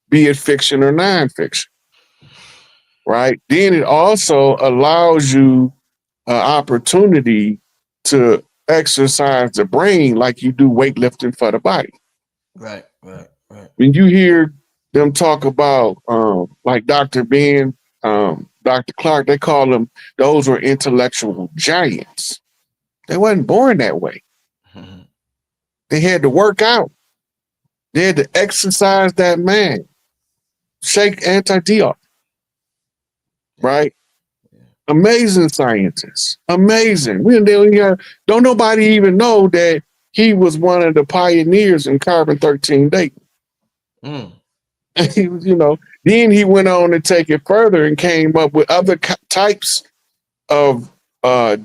be it fiction or nonfiction, right? Then it also allows you an opportunity to exercise the brain like you do weightlifting for the body. Right, right, right. When you hear them talk about like Dr. Ben, Dr. Clark, they call them, those were intellectual giants. They wasn't born that way. Mm-hmm. They had to work out. They had to exercise that man, shake anti-Diop, Yeah, right? yeah. Amazing scientists. Amazing. Don't nobody even know that he was one of the pioneers in carbon-13 dating. Mm. He was, then he went on to take it further and came up with other types of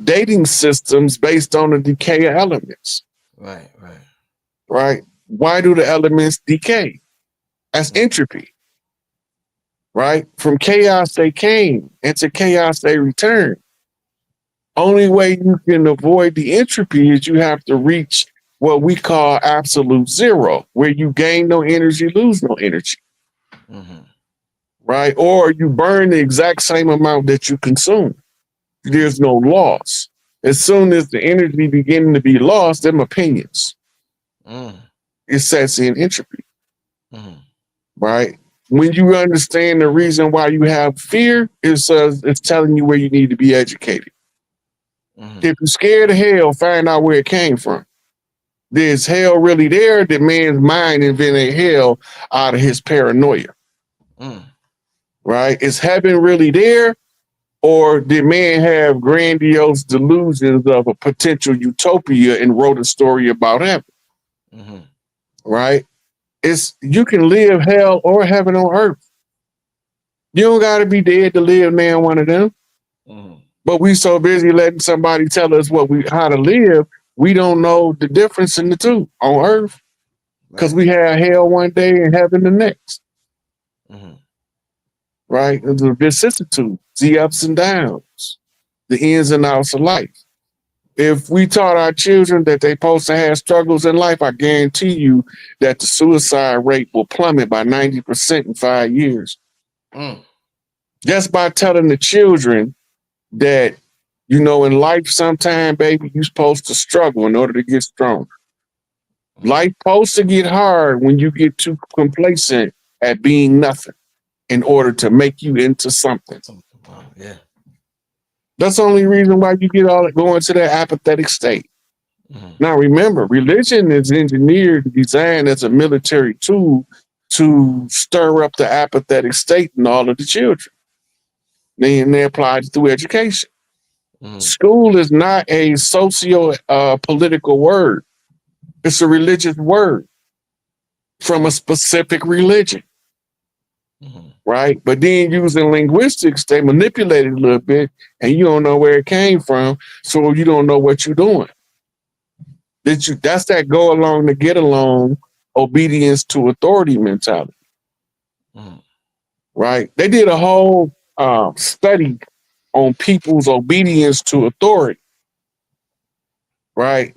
dating systems based on the decay of elements, Right, right. right? Why do the elements decay? That's Mm. entropy, right? From chaos they came, and to chaos they return. Only way you can avoid the entropy is you have to reach what we call absolute zero, where you gain no energy, lose no energy, Mm-hmm. right? Or you burn the exact same amount that you consume. There's no loss. As soon as the energy beginning to be lost, them opinions, Mm. it sets in entropy, Mm-hmm. right? When you understand the reason why you have fear, it's telling you where you need to be educated. Mm-hmm. If you're scared of hell, find out where it came from. Is hell really there? Did man's mind invented hell out of his paranoia, Mm. right? Is heaven really there? Or did man have grandiose delusions of a potential utopia and wrote a story about heaven, Mm-hmm. right? You can live hell or heaven on earth. You don't got to be dead to live now one of them. Mm-hmm. But we so busy letting somebody tell us how to live, we don't know the difference in the two on earth because Right. we have hell one day and heaven the next, Mm-hmm. right? The vicissitudes, the ups and downs, the ins and outs of life. If we taught our children that they're supposed to have struggles in life, I guarantee you that the suicide rate will plummet by 90% in 5 years. Mm. Just by telling the children that, in life sometime, baby, you're supposed to struggle in order to get strong. Mm. Life supposed to get hard when you get too complacent at being nothing in order to make you into something. Wow. Yeah. That's the only reason why you get all go into that apathetic state. Mm-hmm. Now, remember, religion is engineered, designed as a military tool to stir up the apathetic state in all of the children. They apply it through education. Mm-hmm. School is not a socio-political word. It's a religious word from a specific religion, Mm-hmm. right? But then using linguistics, they manipulate it a little bit, and you don't know where it came from, so you don't know what you're doing. That's that go along to get along, obedience to authority mentality, Mm-hmm. right? They did a whole study on people's obedience to authority, right?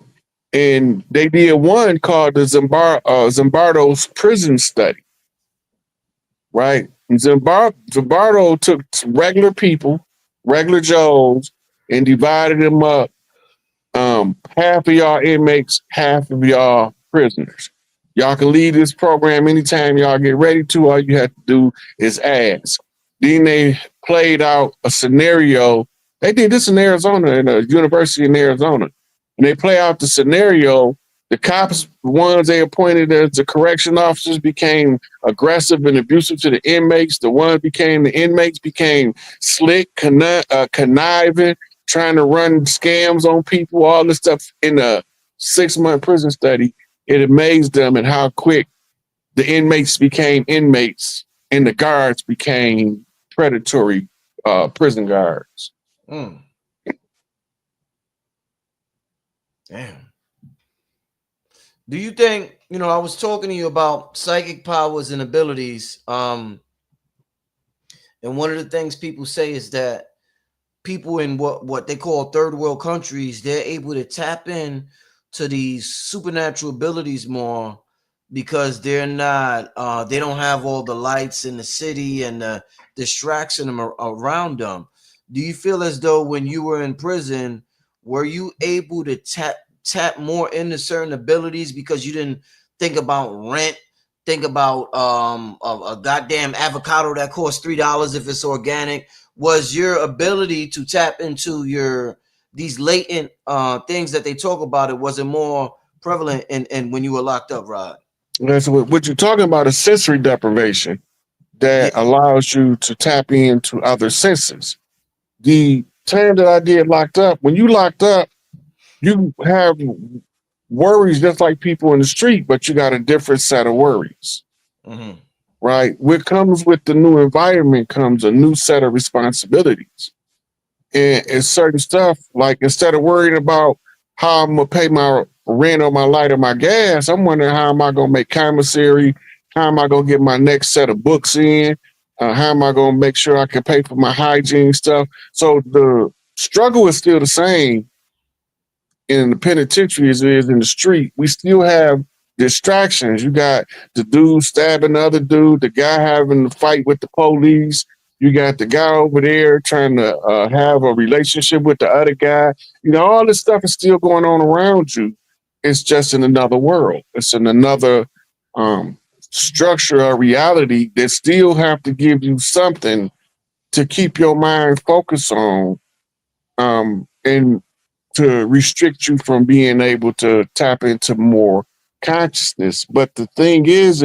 And they did one called the Zimbardo's prison study, right? Zimbardo took regular people, regular Joes, and divided them up. Half of y'all inmates, half of y'all prisoners. Y'all can leave this program anytime y'all get ready to. All you have to do is ask. Then they played out a scenario. They did this in Arizona, in a university in Arizona. And they play out the scenario. The cops, the ones they appointed as the correction officers, became aggressive and abusive to the inmates. The inmates became slick, conniving, trying to run scams on people, all this stuff in a 6-month prison study. It amazed them at how quick the inmates became inmates and the guards became predatory prison guards. Mm. Damn. Do you think, I was talking to you about psychic powers and abilities, and one of the things people say is that people in what they call third world countries, they're able to tap in to these supernatural abilities more because they don't have all the lights in the city and the distraction around them. Do you feel as though when you were in prison, were you able to tap more into certain abilities because you didn't think about rent, think about a goddamn avocado that costs $3 if it's organic? Was your ability to tap into these latent things that they talk about, it was it more prevalent in when you were locked up, Rod? That's what you're talking about is sensory deprivation Yeah. that allows you to tap into other senses. The time that I did locked up, when you locked up, you have worries just like people in the street, but you got a different set of worries, Mm-hmm. right? What comes with the new environment comes a new set of responsibilities. And certain stuff, like instead of worrying about how I'm gonna pay my rent or my light or my gas, I'm wondering how am I gonna make commissary? How am I gonna get my next set of books in? How am I gonna make sure I can pay for my hygiene stuff? So the struggle is still the same in the penitentiary as it is in the street. We still have distractions. You got the dude stabbing the other dude, the guy having to fight with the police. You got the guy over there trying to have a relationship with the other guy. All this stuff is still going on around you. It's just in another world. It's in another structure or reality that still have to give you something to keep your mind focused on. And to restrict you from being able to tap into more consciousness. But the thing is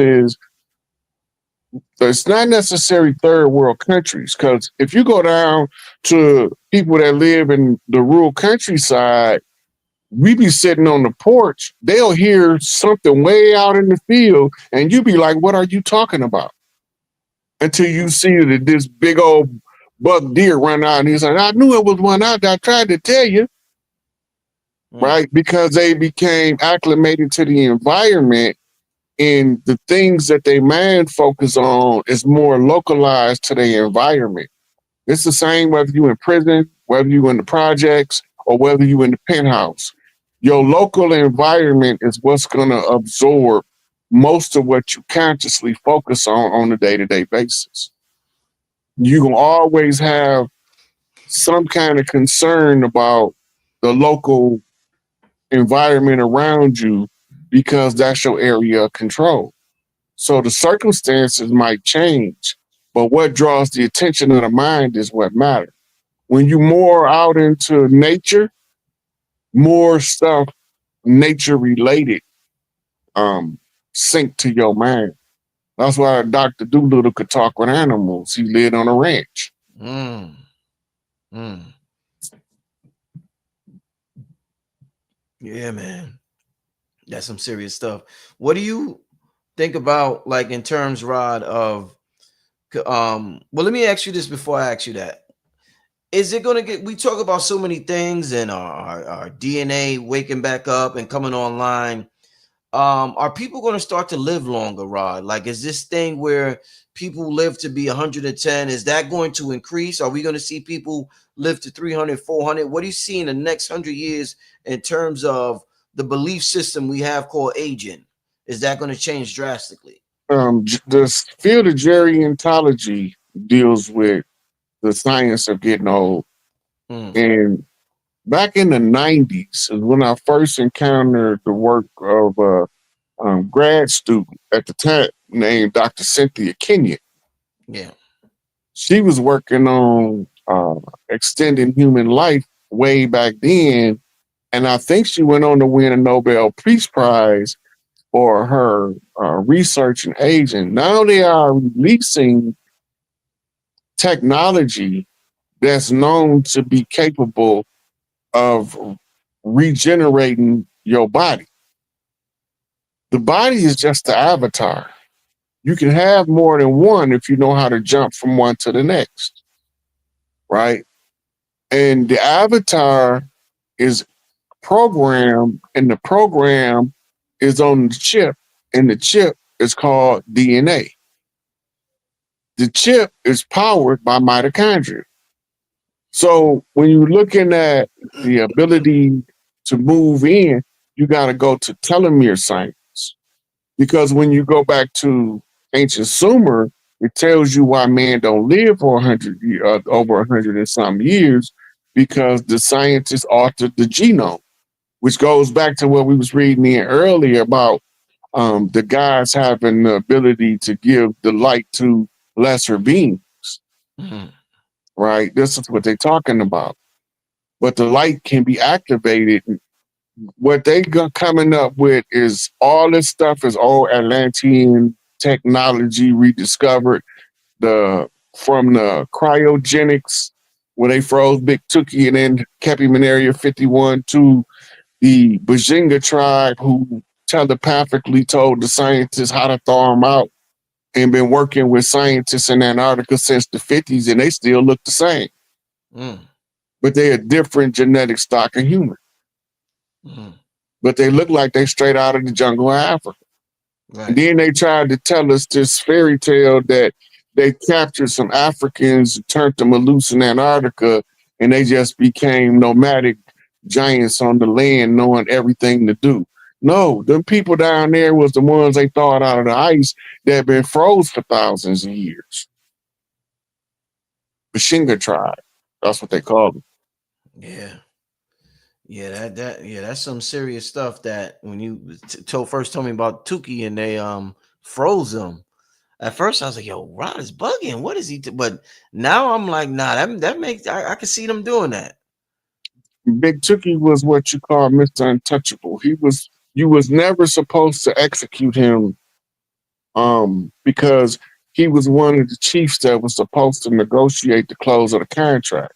it's not necessarily third world countries, because if you go down to people that live in the rural countryside, we be sitting on the porch, they'll hear something way out in the field, and you be like, what are you talking about? Until you see that this big old buck deer run out, and he's like, I knew it was one out there. I tried to tell you. Mm. Right? Because they became acclimated to the environment, and the things that they mind focus on is more localized to their environment. It's the same whether you in prison, whether you in the projects, or whether you in the penthouse. Your local environment is what's going to absorb most of what you consciously focus on a day-to-day basis. You can always have some kind of concern about the local environment around you because that's your area of control. So the circumstances might change, but what draws the attention of the mind is what matters. When you more out into nature, more stuff nature related sink to your mind. That's why Dr. Doolittle could talk with animals. He lived on a ranch. Mm. Mm. Yeah, man. That's some serious stuff. What do you think about, like, in terms, Rod, of well, let me ask you this before I ask you that. Is it going to get, we talk about so many things and our DNA waking back up and coming online. Are people going to start to live longer, Rod? Like, is this thing where people live to be 110, is that going to increase? Are we going to see people live to 300, 400? What do you see in the next 100 years in terms of the belief system we have called aging? Is that going to change drastically? The field of gerontology deals with the science of getting old. Mm. And back in the 90s is when I first encountered the work of grad student at the time named Dr. Cynthia Kenyon. Yeah. She was working on extending human life way back then, and I think she went on to win a Nobel Peace Prize for her research and aging. Now they are releasing technology that's known to be capable of regenerating your body. The body is just the avatar. You can have more than one if you know how to jump from one to the next, right? And the avatar is programmed, and the program is on the chip, and the chip is called DNA. The chip is powered by mitochondria. So when you're looking at the ability to move in, you got to go to telomere science. Because when you go back to ancient Sumer, it tells you why man don't live for 100 over 100 and some years, because the scientists altered the genome, which goes back to what we was reading in earlier about the gods having the ability to give the light to lesser beings, Mhm. right? This is what they're talking about. But the light can be activated. What they coming up with is all this stuff is old Atlantean technology rediscovered. The From the cryogenics where they froze Big Tookie and then kept him in Area 51 to the Bajinga tribe who telepathically told the scientists how to thaw them out and been working with scientists in Antarctica since the 50s and they still look the same. Mm. But they're a different genetic stock of human. Mm. But they look like they straight out of the jungle of Africa. And Right. then they tried to tell us this fairy tale that they captured some Africans, turned them loose in Antarctica, and they just became nomadic giants on the land, knowing everything to do. No, them people down there was the ones they thawed out of the ice that had been froze for thousands of years. Bashinga tribe. That's what they called them. Yeah. Yeah, yeah, that's some serious stuff. That when you first told me about Tukey and they froze him. At first, I was like, "Yo, Rod is bugging. What is he?" But now I'm like, "Nah, that makes I can see them doing that." Big Tookie was what you call Mr. Untouchable. You was never supposed to execute him because he was one of the chiefs that was supposed to negotiate the close of the contract.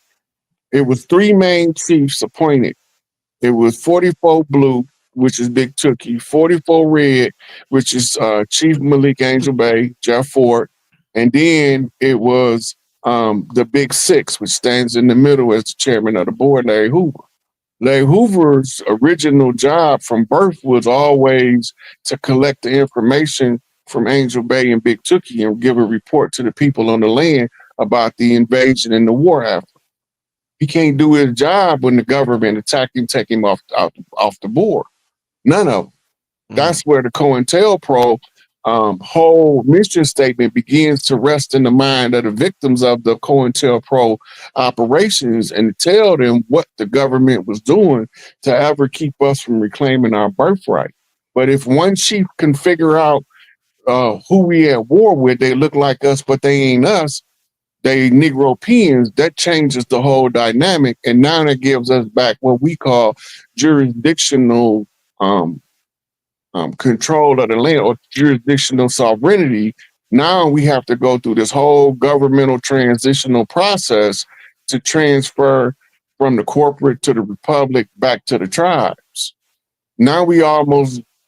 It was three main chiefs appointed. It was 44 Blue, which is Big Tookie, 44 Red, which is Chief Malik Angel Bay, Jeff Ford, and then it was the Big Six, which stands in the middle as the chairman of the board, Larry Hoover. Larry Hoover's original job from birth was always to collect the information from Angel Bay and Big Tookie and give a report to the people on the land about the invasion and the war effort. He can't do his job when the government attack him, take him off the board. None of them. Mm. That's where the COINTELPRO whole mission statement begins to rest in the mind of the victims of the COINTELPRO operations and tell them what the government was doing to ever keep us from reclaiming our birthright. But if one chief can figure out who we at war with, they look like us, but they ain't us, they Negropeans, that changes the whole dynamic. And now that gives us back what we call jurisdictional control of the land or jurisdictional sovereignty. Now we have to go through this whole governmental transitional process to transfer from the corporate to the republic back to the tribes. Now we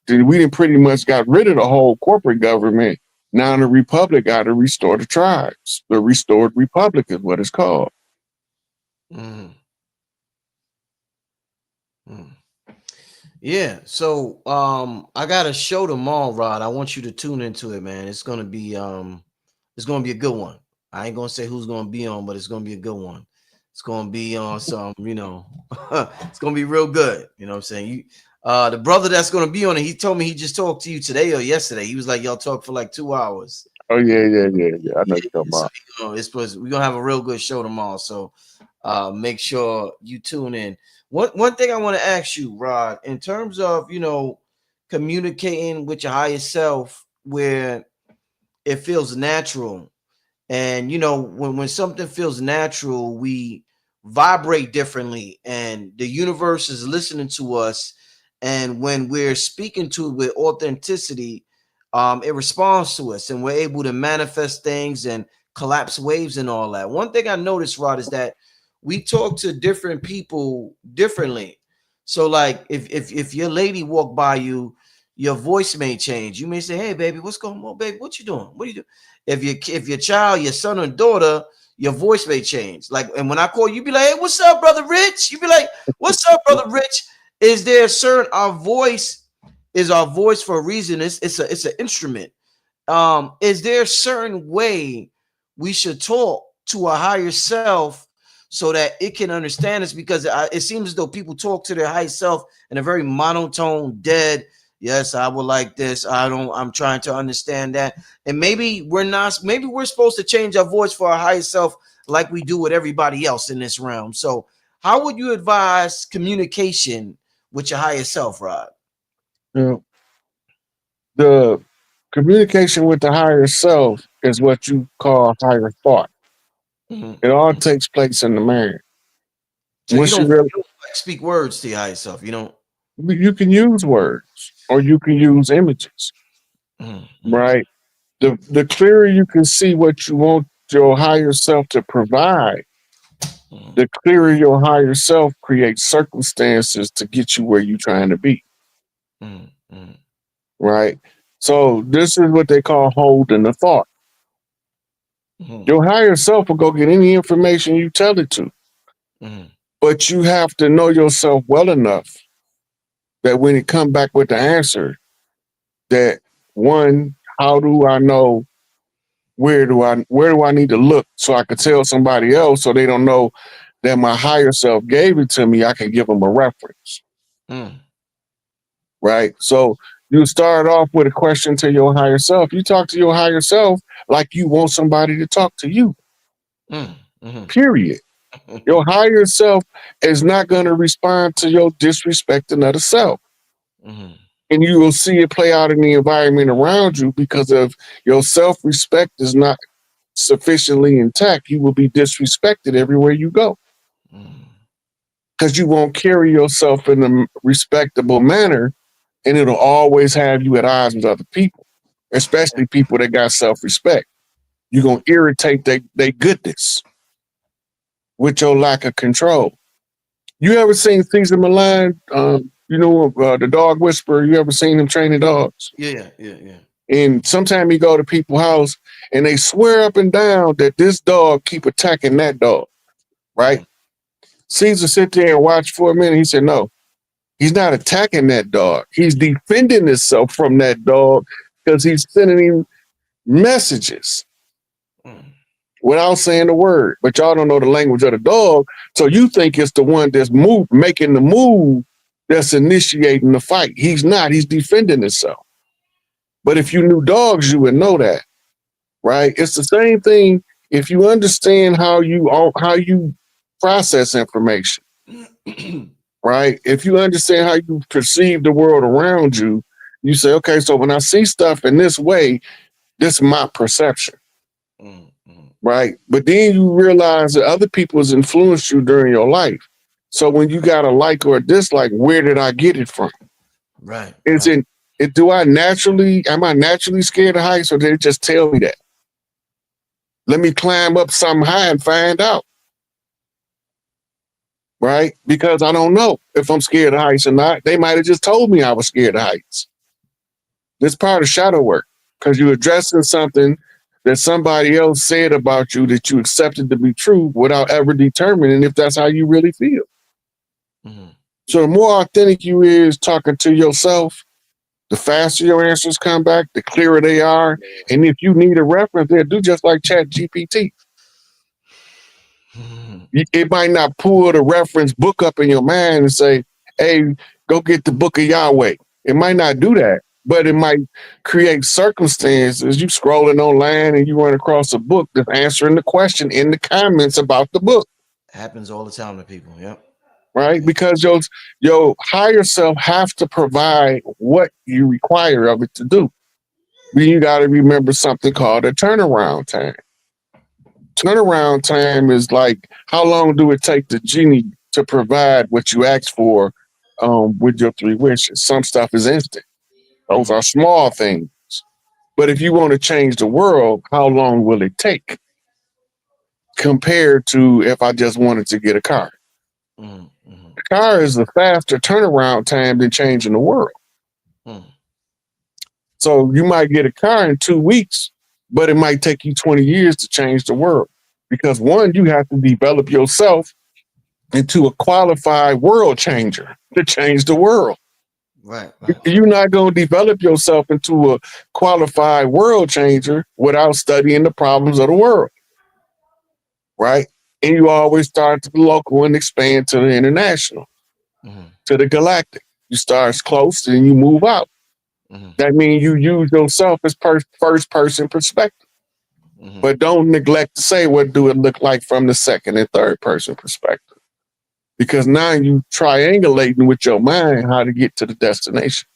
didn't pretty much got rid of the whole corporate government. Now the republic got to restore the tribes. The restored republic is what it's called. Mm. Mm. Yeah. So I got a show tomorrow, Rod. I want you to tune into it, man. It's gonna be a good one. I ain't gonna say who's gonna be on, but it's gonna be a good one. It's gonna be on some, it's gonna be real good. You know what I'm saying? You the brother that's gonna be on it, he told me he just talked to you today or yesterday. He was like, y'all talked for like 2 hours. Oh yeah. I know Yeah, you're talking so about. we're gonna have a real good show tomorrow. So make sure you tune in. One thing I want to ask you, Rod, in terms of communicating with your higher self where it feels natural. And when something feels natural, we vibrate differently, and the universe is listening to us. And when we're speaking to it with authenticity, it responds to us, and we're able to manifest things and collapse waves and all that. One thing I noticed, Rod, is that we talk to different people differently. So, like, if your lady walk by you, your voice may change. You may say, "Hey, baby, what's going on, baby? What you doing? What are you doing?" If your child, your son or daughter, your voice may change. Like, and when I call you, be like, "Hey, what's up, brother Rich?" You be like, "What's up, brother Rich?" Is there a certain our voice is our voice for a reason? It's an instrument. Is there a certain way we should talk to a higher self so that it can understand us? Because it seems as though people talk to their higher self in a very monotone, dead. Yes, I would like this. I don't. I'm trying to understand that, and maybe we're not. Maybe we're supposed to change our voice for our higher self, like we do with everybody else in this realm. So, how would you advise communication with your higher self, Rod? You know, the communication with the higher self is what you call higher thought. Mhm. It all takes place in the mind. So you Once don't, you really, you don't like speak words to your higher self. You don't. you can use words or you can use images, Mhm, mhm, right? The clearer you can see what you want your higher self to provide, mhm, the clearer your higher self creates circumstances to get you where you're trying to be, mhm, mhm, right? So this is what they call holding the thought. mhm, Your higher self will go get any information you tell it to, mhm, but you have to know yourself well enough that when it come back with the answer, that one, how do I know where do I need to look so I could tell somebody else so they don't know that my higher self gave it to me, I can give them a reference, mhm, right? So you start off with a question to your higher self. You talk to your higher self like you want somebody to talk to you, mhm, mhm, period. Your higher self is not going to respond to your disrespecting of the self. mhm, And you will see it play out in the environment around you because of your self respect is not sufficiently intact. You will be disrespected everywhere you go mhm. because you won't carry yourself in a respectable manner, and it'll always have you at odds with other people, especially people that got self respect. You're going to irritate their goodness with your lack of control. You ever seen Caesar Milan? The dog whisperer. You ever seen him training dogs? Yeah, yeah, yeah. And sometimes he go to people's house and they swear up and down that this dog keep attacking that dog, right? Mhm, Caesar sit there and watch for a minute. He said, no, he's not attacking that dog. He's defending himself from that dog because he's sending him messages mhm, without saying the word. But y'all don't know the language of the dog. So you think it's the one that's making the move that's initiating the fight. He's not. He's defending himself. But if you knew dogs, you would know that, right? It's the same thing if you understand how you process information, mhm, right? If you understand how you perceive the world around you, you say, okay, so when I see stuff in this way, this is my perception, mhm, mhm. right? But then you realize that other people has influenced you during your life. So when you got a like or a dislike, where did I get it from? Right, Is right. it am I naturally scared of heights or did it just tell me that? Let me climb up something high and find out, right? Because I don't know if I'm scared of heights or not. They might have just told me I was scared of heights. This part of shadow work because you're addressing something that somebody else said about you that you accepted to be true without ever determining if that's how you really feel. Mhm. So the more authentic you is talking to yourself, the faster your answers come back, the clearer they are. And if you need a reference, they'll do just like Chat GPT. Mhm. It might not pull the reference book up in your mind and say, hey, go get the book of Yahweh. It might not do that, but it might create circumstances. You scrolling online and you run across a book that's answering the question in the comments about the book. Happens all the time to people. Yep. right? Because your higher self have to provide what you require of it to do. Then you got to remember something called a turnaround time. Turnaround time is like how long do it take the genie to provide what you asked for with your three wishes? Some stuff is instant. Those are Mm-hmm. small things. But if you want to change the world, how long will it take compared to if I just wanted to get a car? Mm-hmm. The car is a faster turnaround time than changing the world. Mm-hmm. So you might get a car in 2 weeks, but it might take you 20 years to change the world. Because one, you have to develop yourself into a qualified world changer to change the world. Right, right. You're not going to develop yourself into a qualified world changer without studying the problems of the world, right? And you always start to the local and expand to the international, Mm-hmm. to the galactic. You start close and you move out. Mm-hmm. That means you use yourself as first person perspective. Mm-hmm. But don't neglect to say what do it look like from the second and third person perspective. Because now you triangulating with your mind how to get to the destination.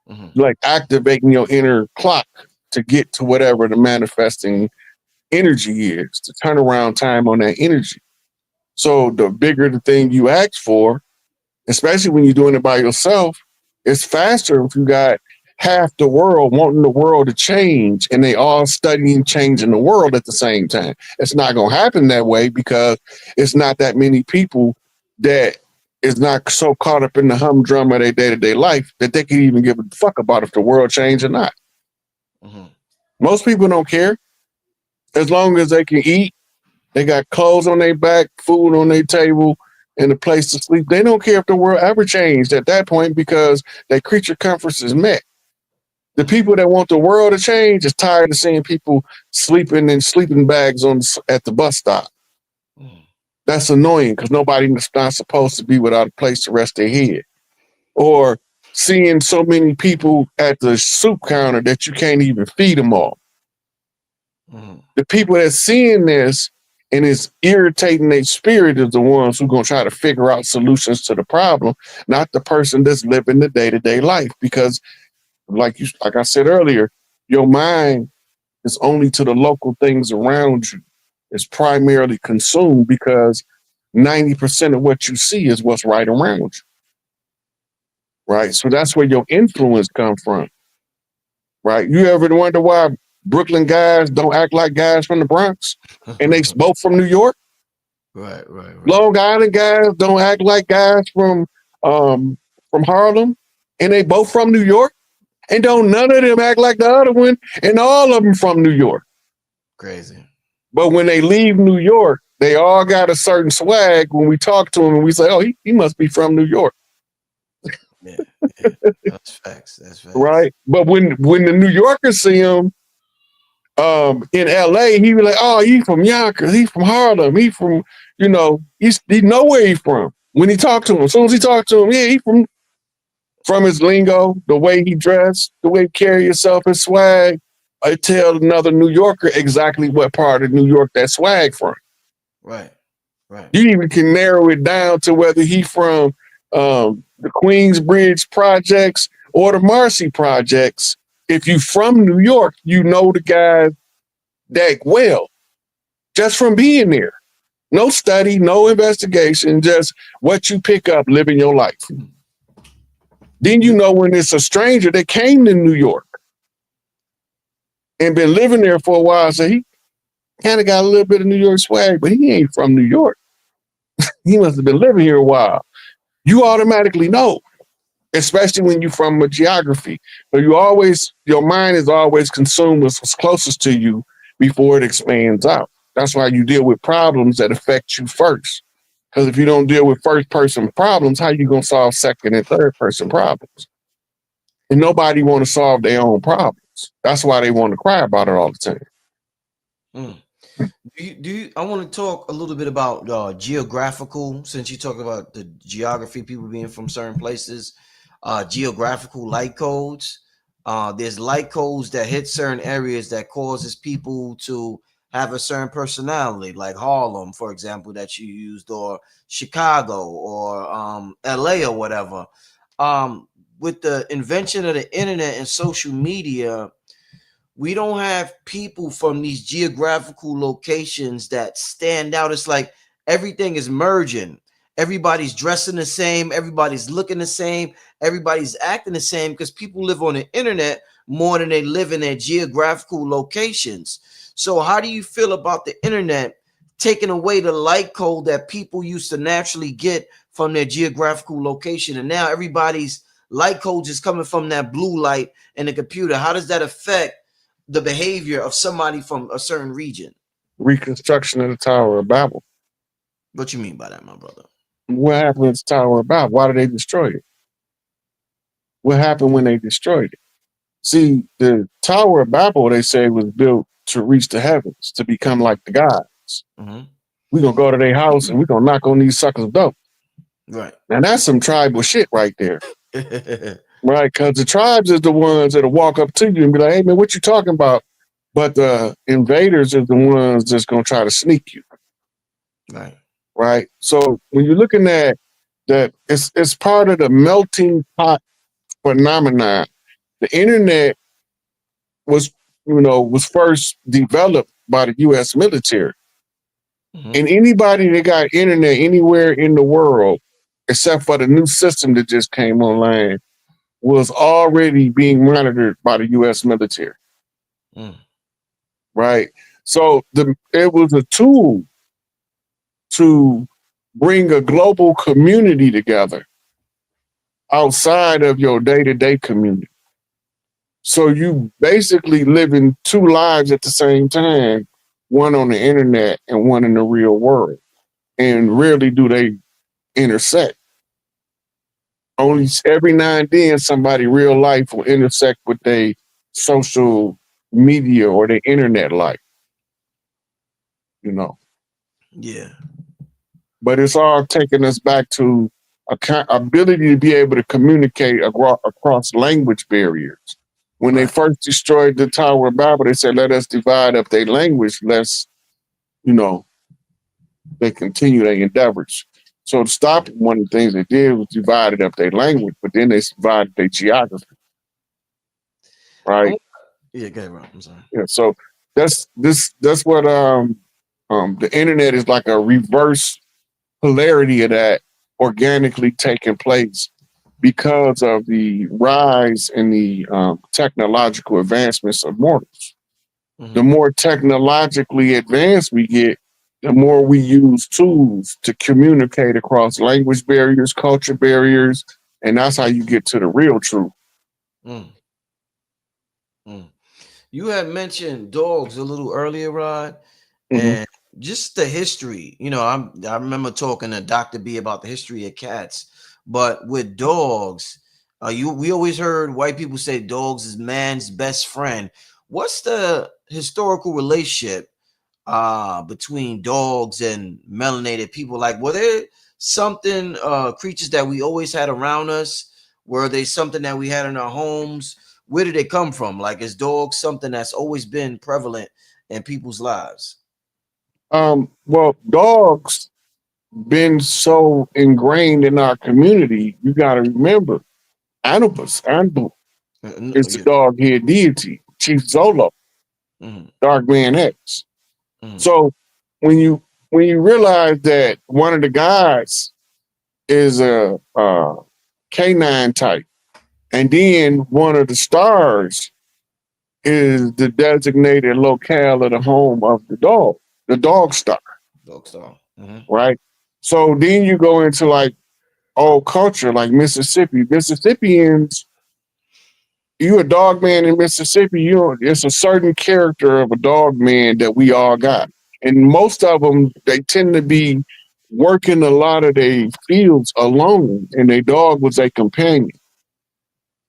Mm-hmm. Like activating your inner clock to get to whatever the manifesting energy is, to turn around time on that energy. So the bigger the thing you ask for, especially when you're doing it by yourself, it's faster if you got half the world wanting the world to change and they all studying changing the world at the same time. It's not going to happen that way because it's not that many people that is not so caught up in the humdrum of their day-to-day life that they can even give a fuck about if the world changed or not. Mm-hmm. Most people don't care as long as they can eat. They got clothes on their back, food on their table, and a place to sleep. They don't care if the world ever changed at that point because their creature comforts is met. The Mm-hmm. people that want the world to change is tired of seeing people sleeping in sleeping bags at the bus stop. Mm-hmm. That's annoying because nobody's not supposed to be without a place to rest their head. Or seeing so many people at the soup counter that you can't even feed them all. Mm-hmm. The people that's seeing this and is irritating their spirit is the ones who gonna try to figure out solutions to the problem, not the person that's living the day-to-day life. Because like I said earlier, your mind is only to the local things around you. It's primarily consumed because 90% of what you see is what's right around you. Right. So that's where your influence comes from. Right. You ever wonder why Brooklyn guys don't act like guys from the Bronx? And they both from New York? Right, right, right. Long Island guys don't act like guys um from Harlem, and they both from New York, and don't none of them act like the other one, and all of them from New York. Crazy. But when they leave New York, they all got a certain swag. When we talk to them, and we say, "Oh, he must be from New York," Yeah, yeah. That's facts. That's facts. right? But when the New Yorkers see him in L.A., he be like, "Oh, he from Yonkers, he from Harlem, he from he know where he from." When he talked to him, as soon as he talked to him, yeah, he from his lingo, the way he dressed, the way he carry himself, his swag. I tell another New Yorker exactly what part of New York that swag from. Right, right. You even can narrow it down to whether he from the Queensbridge projects or the Marcy projects. If you from New York, you know the guy that well just from being there. No study, no investigation, just what you pick up living your life. Then you know when it's a stranger that came to New York and been living there for a while. So he kind of got a little bit of New York swag, but he ain't from New York. He must have been living here a while. You automatically know, especially when you're from a geography. So your mind is always consumed with what's closest to you before it expands out. That's why you deal with problems that affect you first. Because if you don't deal with first person problems, how you gonna solve second and third person problems? And nobody want to solve their own problems. That's why they want to cry about it all the time. Mm. I want to talk a little bit about geographical, since you talk about the geography, people being from certain places, geographical light codes. There's light codes that hit certain areas that causes people to have a certain personality, like Harlem, for example, that you used, or Chicago, or LA, or whatever. Um, with the invention of the internet and social media, we don't have people from these geographical locations that stand out. It's like everything is merging. Everybody's dressing the same, everybody's looking the same, everybody's acting the same because people live on the internet more than they live in their geographical locations. So, how do you feel about the internet taking away the light code that people used to naturally get from their geographical location? And now everybody's light code is coming from that blue light in the computer. How does that affect the behavior of somebody from a certain region? Reconstruction of the Tower of Babel. What you mean by that, my brother? What happened with the Tower of Babel? Why did they destroy it? What happened when they destroyed it? See, the Tower of Babel, they say, was built to reach the heavens, to become like the gods. Mm-hmm. We're going to go to their house and we're going to knock on these suckers' door. Right. Now, that's some tribal shit right there. Right? Because the tribes is the ones that'll walk up to you and be like, hey, man, what you talking about? But the invaders are the ones that's going to try to sneak you. Right. Right? So when you're looking at that, it's part of the melting pot phenomenon. The internet was, was first developed by the U.S. military. Mm-hmm. And anybody that got internet anywhere in the world, except for the new system that just came online, was already being monitored by the U.S. military. Mm. Right? So it was a tool to bring a global community together outside of your day-to-day community. So you basically living two lives at the same time, one on the internet and one in the real world. And rarely do they intersect. Only every now and then somebody real life will intersect with their social media or their internet life, you know. Yeah. But it's all taking us back to ability to be able to communicate across language barriers. When they Right. first destroyed the Tower of Babel, they said, let us divide up their language, lest, they continue their endeavors. So to stop it, one of the things they did was divided up their language, but then they divided their geography, right? Oh, yeah, go ahead, Rob. I'm sorry. Yeah. So that's what the internet is like, a reverse polarity of that organically taking place because of the rise in the technological advancements of mortals. Mm-hmm. The more technologically advanced we get, the more we use tools to communicate across language barriers, culture barriers, and that's how you get to the real truth. Mm. Mm. You had mentioned dogs a little earlier, Rod, Mm-hmm. and just the history. I remember talking to Dr. B about the history of cats, but with dogs, we always heard white people say dogs is man's best friend. What's the historical relationship between dogs and melanated people? Like, were there something creatures that we always had around us? Were they something that we had in our homes? Where did they come from? Like, is dogs something that's always been prevalent in people's lives? Well, dogs been so ingrained in our community. You got to remember, Anubis is the Yeah. dog-head deity, Chief Zolo, Mm-hmm. Dark Man X. Mm-hmm. So when you realize that one of the guys is a canine type, and then one of the stars is the designated locale of the home of the dog star, Dog style. Mm-hmm. right? So then you go into like old culture, like Mississippi. Mississippians, you a dog man in Mississippi, it's a certain character of a dog man that we all got. And most of them, they tend to be working a lot of their fields alone, and their dog was a companion.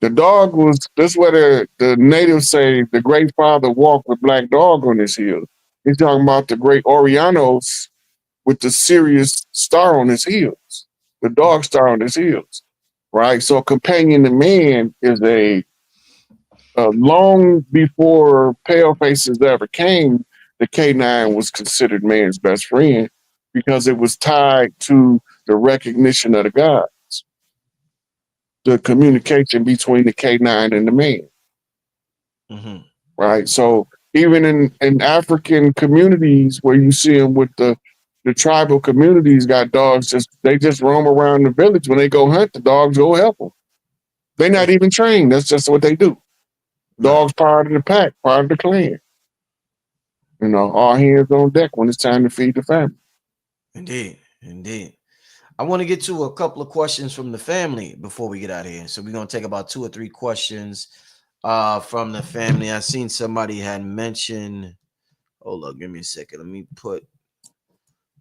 The dog was, that's what the natives say, the great father walked with black dog on his heel. He's talking about the great Orianos with the Sirius star on his heels, the dog star on his heels, right? So companion to man is a long before pale faces ever came. the K9 was considered man's best friend because it was tied to the recognition of the gods, the communication between the K9 and the man, Mm-hmm. right? So even in African communities where you see them with the tribal communities got dogs, they just roam around the village. When they go hunt, the dogs go help them. They're not even trained. That's just what they do. Right. Dogs part of the pack, part of the clan. All hands on deck when it's time to feed the family. Indeed. Indeed. I want to get to a couple of questions from the family before we get out of here. So we're gonna take about 2 or 3 questions from the family. I seen somebody had mentioned. Hold up, give me a second. Let me put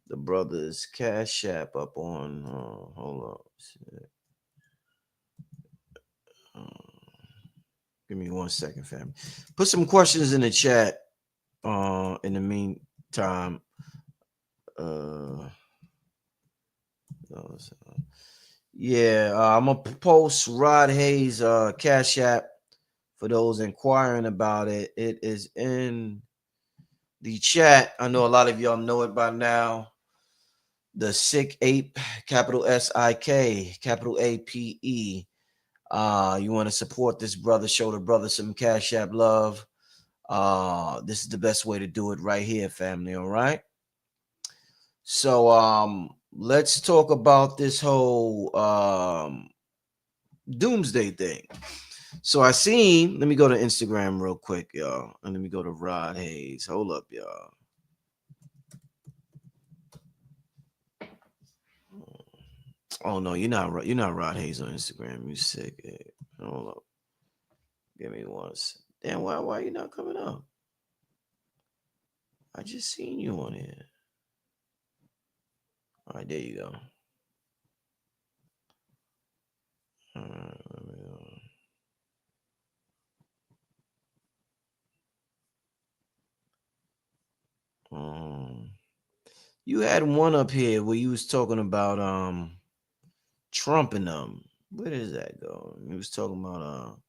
the brother's cash app up on. Hold up. Uh, give me 1 second, family. Put some questions in the chat. In the meantime, uh, yeah, I'm gonna post Rod Hayes' cash app for those inquiring about it. It is in the chat. I know a lot of y'all know it by now. The Sick Ape, capital SIK, capital APE. You want to support this brother, show the brother some cash app love. This is the best way to do it right here, family. All right. So let's talk about this whole Doomsday thing. So I seen, let me go to Instagram real quick, y'all. And let me go to Rod Hayes. Hold up, y'all. Oh no, you're not Rod Hayes on Instagram. You sick. Hold up. Give me once. Damn, why you not coming up? I just seen you on here. All right, there you go. All right, let me you had one up here where you was talking about Trump and where does that go? He was talking about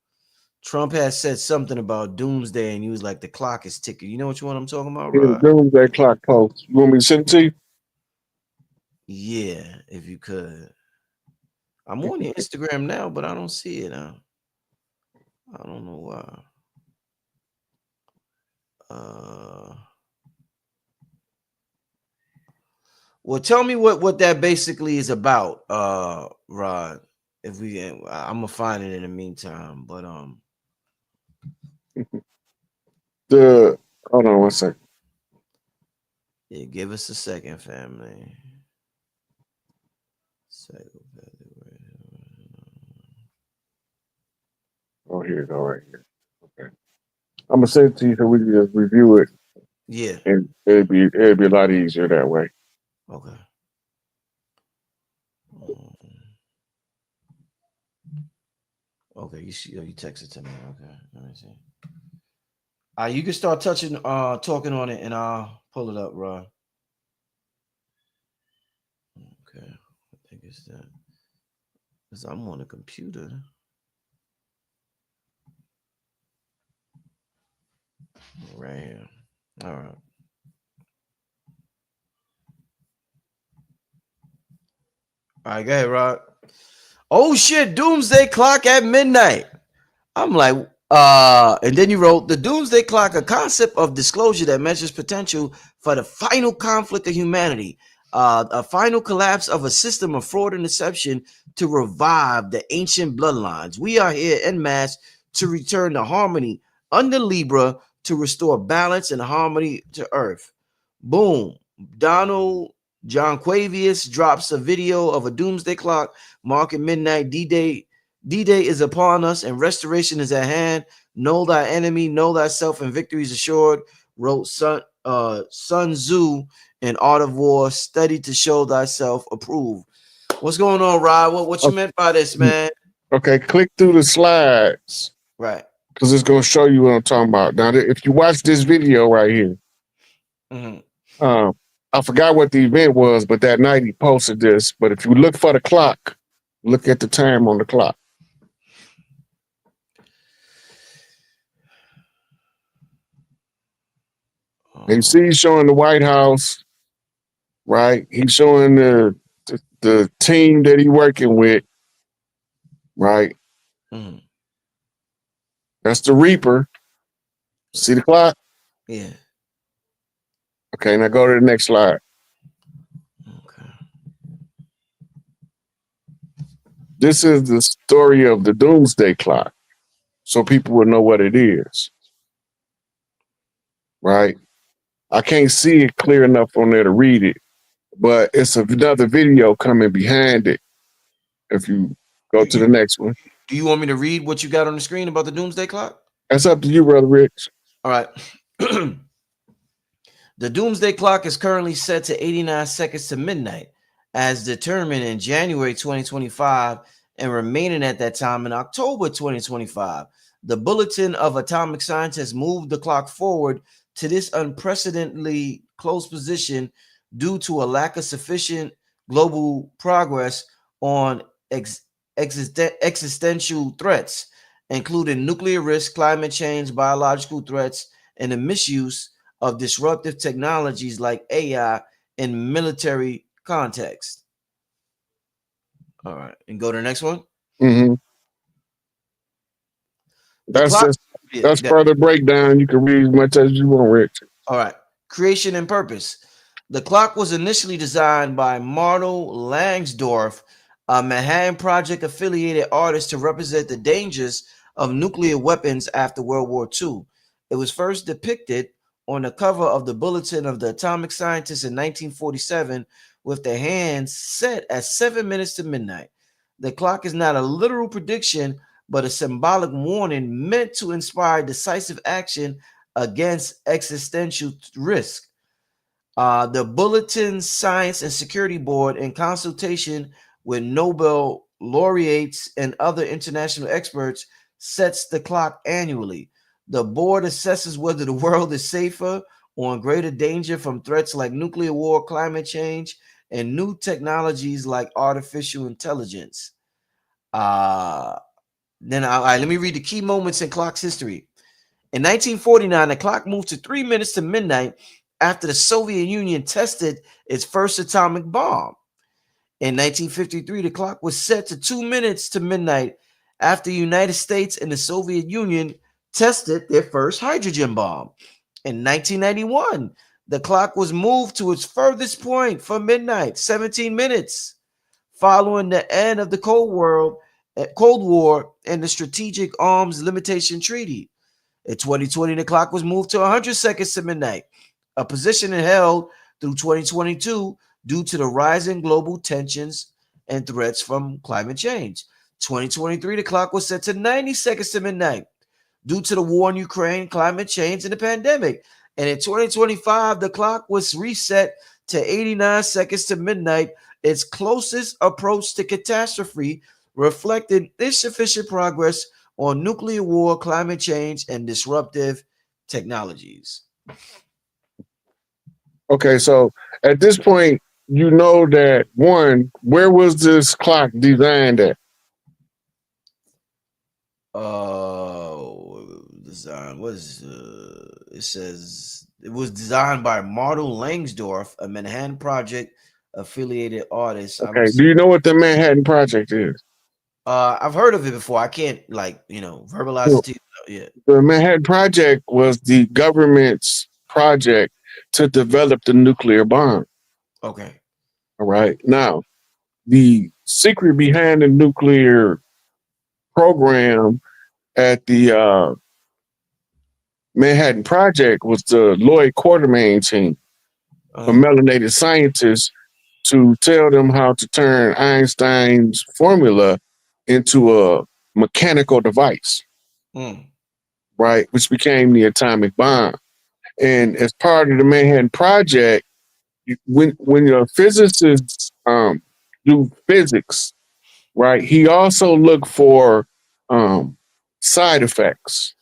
Trump has said something about Doomsday and he was like the clock is ticking. You know what I'm talking about, Yeah, the Rod? Doomsday Clock post. You want me to send it to you? Yeah, if you could. I'm on your Instagram now, but I don't see it. I don't know why. Uh well, tell me what that basically is about, Rod. If we I'm gonna find it in the meantime, but The hold on one second. yeah, give us a second, family. Oh, here you go, right here. Okay, I'm gonna send it to you so we can just review it, Yeah. and it'll be a lot easier that way. Okay. Okay, you see, you texted to me. Okay, let me see. You can start talking on it, and I'll pull it up, Rod. Okay, I think it's that because I'm on the computer right here. All right. All right, go ahead, Rod. Oh shit! Doomsday clock at midnight. I'm like, and then you wrote the Doomsday Clock, a concept of disclosure that measures potential for the final conflict of humanity, a final collapse of a system of fraud and deception to revive the ancient bloodlines. We are here en masse to return to harmony under Libra to restore balance and harmony to Earth. Boom. Donald John Quavius drops a video of a doomsday clock marking midnight D-Day. D-Day is upon us and restoration is at hand. Know thy enemy, know thyself, and victory is assured. Wrote Sun Tzu in Art of War. Study to show thyself approved. What's going on, Rod? What you meant by this, man? Okay, click through the slides Right. because it's gonna show you what I'm talking about. Now, if you watch this video right here, Mm-hmm. um, I forgot what the event was, but that night he posted this. But if you look for the clock, look at the time on the clock. And you see, he's showing the White House, right? He's showing the team that he working with, right? Mm. That's the Reaper. See the clock? Yeah. Okay, now go to the next slide. Okay. This is the story of the Doomsday Clock, so people will know what it is, right? I can't see it clear enough on there to read it, but it's another video coming behind it. If you go You, to you, the next one, do you want me to read what you got on the screen about the Doomsday Clock? that's up to you, brother Rich. All right. The Doomsday Clock is currently set to 89 seconds to midnight, as determined in January 2025 and remaining at that time in October 2025. The Bulletin of Atomic Science has moved the clock forward to this unprecedentedly close position due to a lack of sufficient global progress on existential threats, including nuclear risk, climate change, biological threats, and the misuse of disruptive technologies like AI in military context. All right, and go to the next one. Mm-hmm. The That's clock. just Yeah, that's further breakdown. You can read as much as you want, Rich. all right. Creation and purpose. The clock was initially designed by Martel Langsdorff, a Manhattan Project affiliated artist, to represent the dangers of nuclear weapons after World War II. It was first depicted on the cover of the Bulletin of the Atomic Scientists in 1947 with the hands set at 7 minutes to midnight. The clock is not a literal prediction, but a symbolic warning meant to inspire decisive action against existential risk. The Bulletin Science and Security Board, in consultation with Nobel laureates and other international experts, sets the clock annually. The board assesses whether the world is safer or in greater danger from threats like nuclear war, climate change, and new technologies like artificial intelligence. Uh, let me read the key moments in clock's history. In 1949, the clock moved to 3 minutes to midnight after the Soviet Union tested its first atomic bomb. In 1953, the clock was set to 2 minutes to midnight after the United States and the Soviet Union tested their first hydrogen bomb. In 1991, the clock was moved to its furthest point for midnight, 17 minutes, following the end of the Cold War and the Strategic Arms Limitation Treaty. In 2020, the clock was moved to 100 seconds to midnight, a position it held through 2022 due to the rising global tensions and threats from climate change. 2023, the clock was set to 90 seconds to midnight due to the war in Ukraine, climate change, and the pandemic. And in 2025, the clock was reset to 89 seconds to midnight, its closest approach to catastrophe, reflecting insufficient progress on nuclear war, climate change, and disruptive technologies. Okay, so at this point, you know that one, where was this clock designed at? Design was it says it was designed by Martel Langsdorff, a Manhattan Project affiliated artist. Okay, do you know what the Manhattan Project is? I've heard of it before. I can't verbalize So it to you. Yeah. the Manhattan Project was the government's project to develop the nuclear bomb. Okay. All right. Now, the secret behind the nuclear program at the Manhattan Project was the Lloyd Quartermain team, a Uh, melanated scientists, to tell them how to turn Einstein's formula into a mechanical device, mm, right? Which became the atomic bomb. And as part of the Manhattan Project, when your physicists do physics, right, he also looked for um, side effects.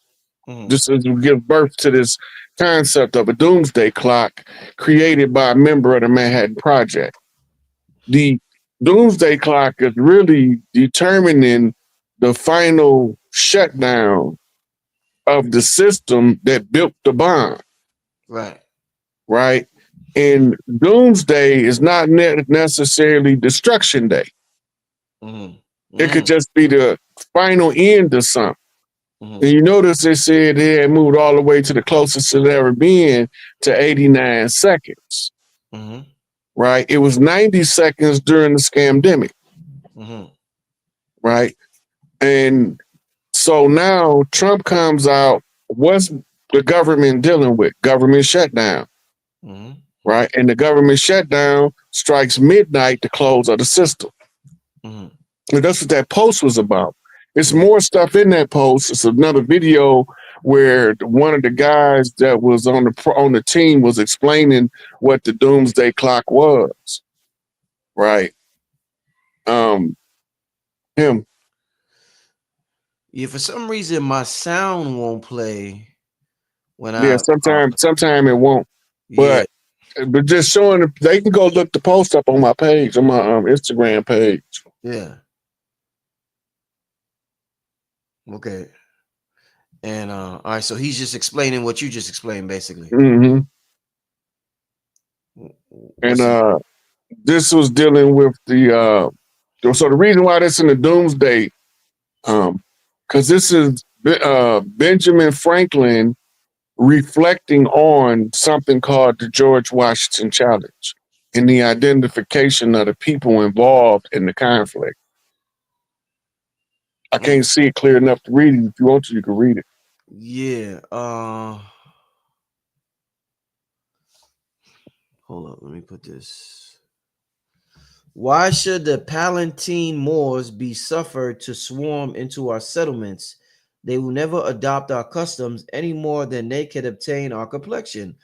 mm, Just as we give birth to this concept of a doomsday clock created by a member of the Manhattan Project. The doomsday clock is really determining the final shutdown of the system that built the bomb. right. right? And Doomsday is not necessarily destruction day. Mm-hmm. It could Mm-hmm. just be the final end of something. And Mm-hmm. you notice they said they had moved all the way to the closest it ever been to 89 seconds, Mm-hmm. right? It was 90 seconds during the scamdemic, Mm-hmm. right? And so now Trump comes out. What's the government dealing with? Government shutdown, Mm-hmm. right? And the government shutdown strikes midnight to close of the system. Mm-hmm. And that's what that post was about. It's Yeah. more stuff in that post. It's another video where one of the guys that was on the team was explaining what the doomsday clock was. Right. Um. Him. Yeah. For some reason, my sound won't play when Yeah. I. Sometime it won't. Yeah. But just showing they can go look the post up on my page on my Instagram page. Yeah. Okay. And all right. So he's just explaining what you just explained, basically. Hmm. And What's his? this was dealing with the so the reason why this in the doomsday because this is Benjamin Franklin reflecting on something called the George Washington Challenge and the identification of the people involved in the conflict. I Mm, can't see it clear enough to read it. If you want to, you can read it. yeah. Hold up. Let me put this. Why should the Palatine Moors be suffered to swarm into our settlements? They will never adopt our customs any more than they can obtain our complexion.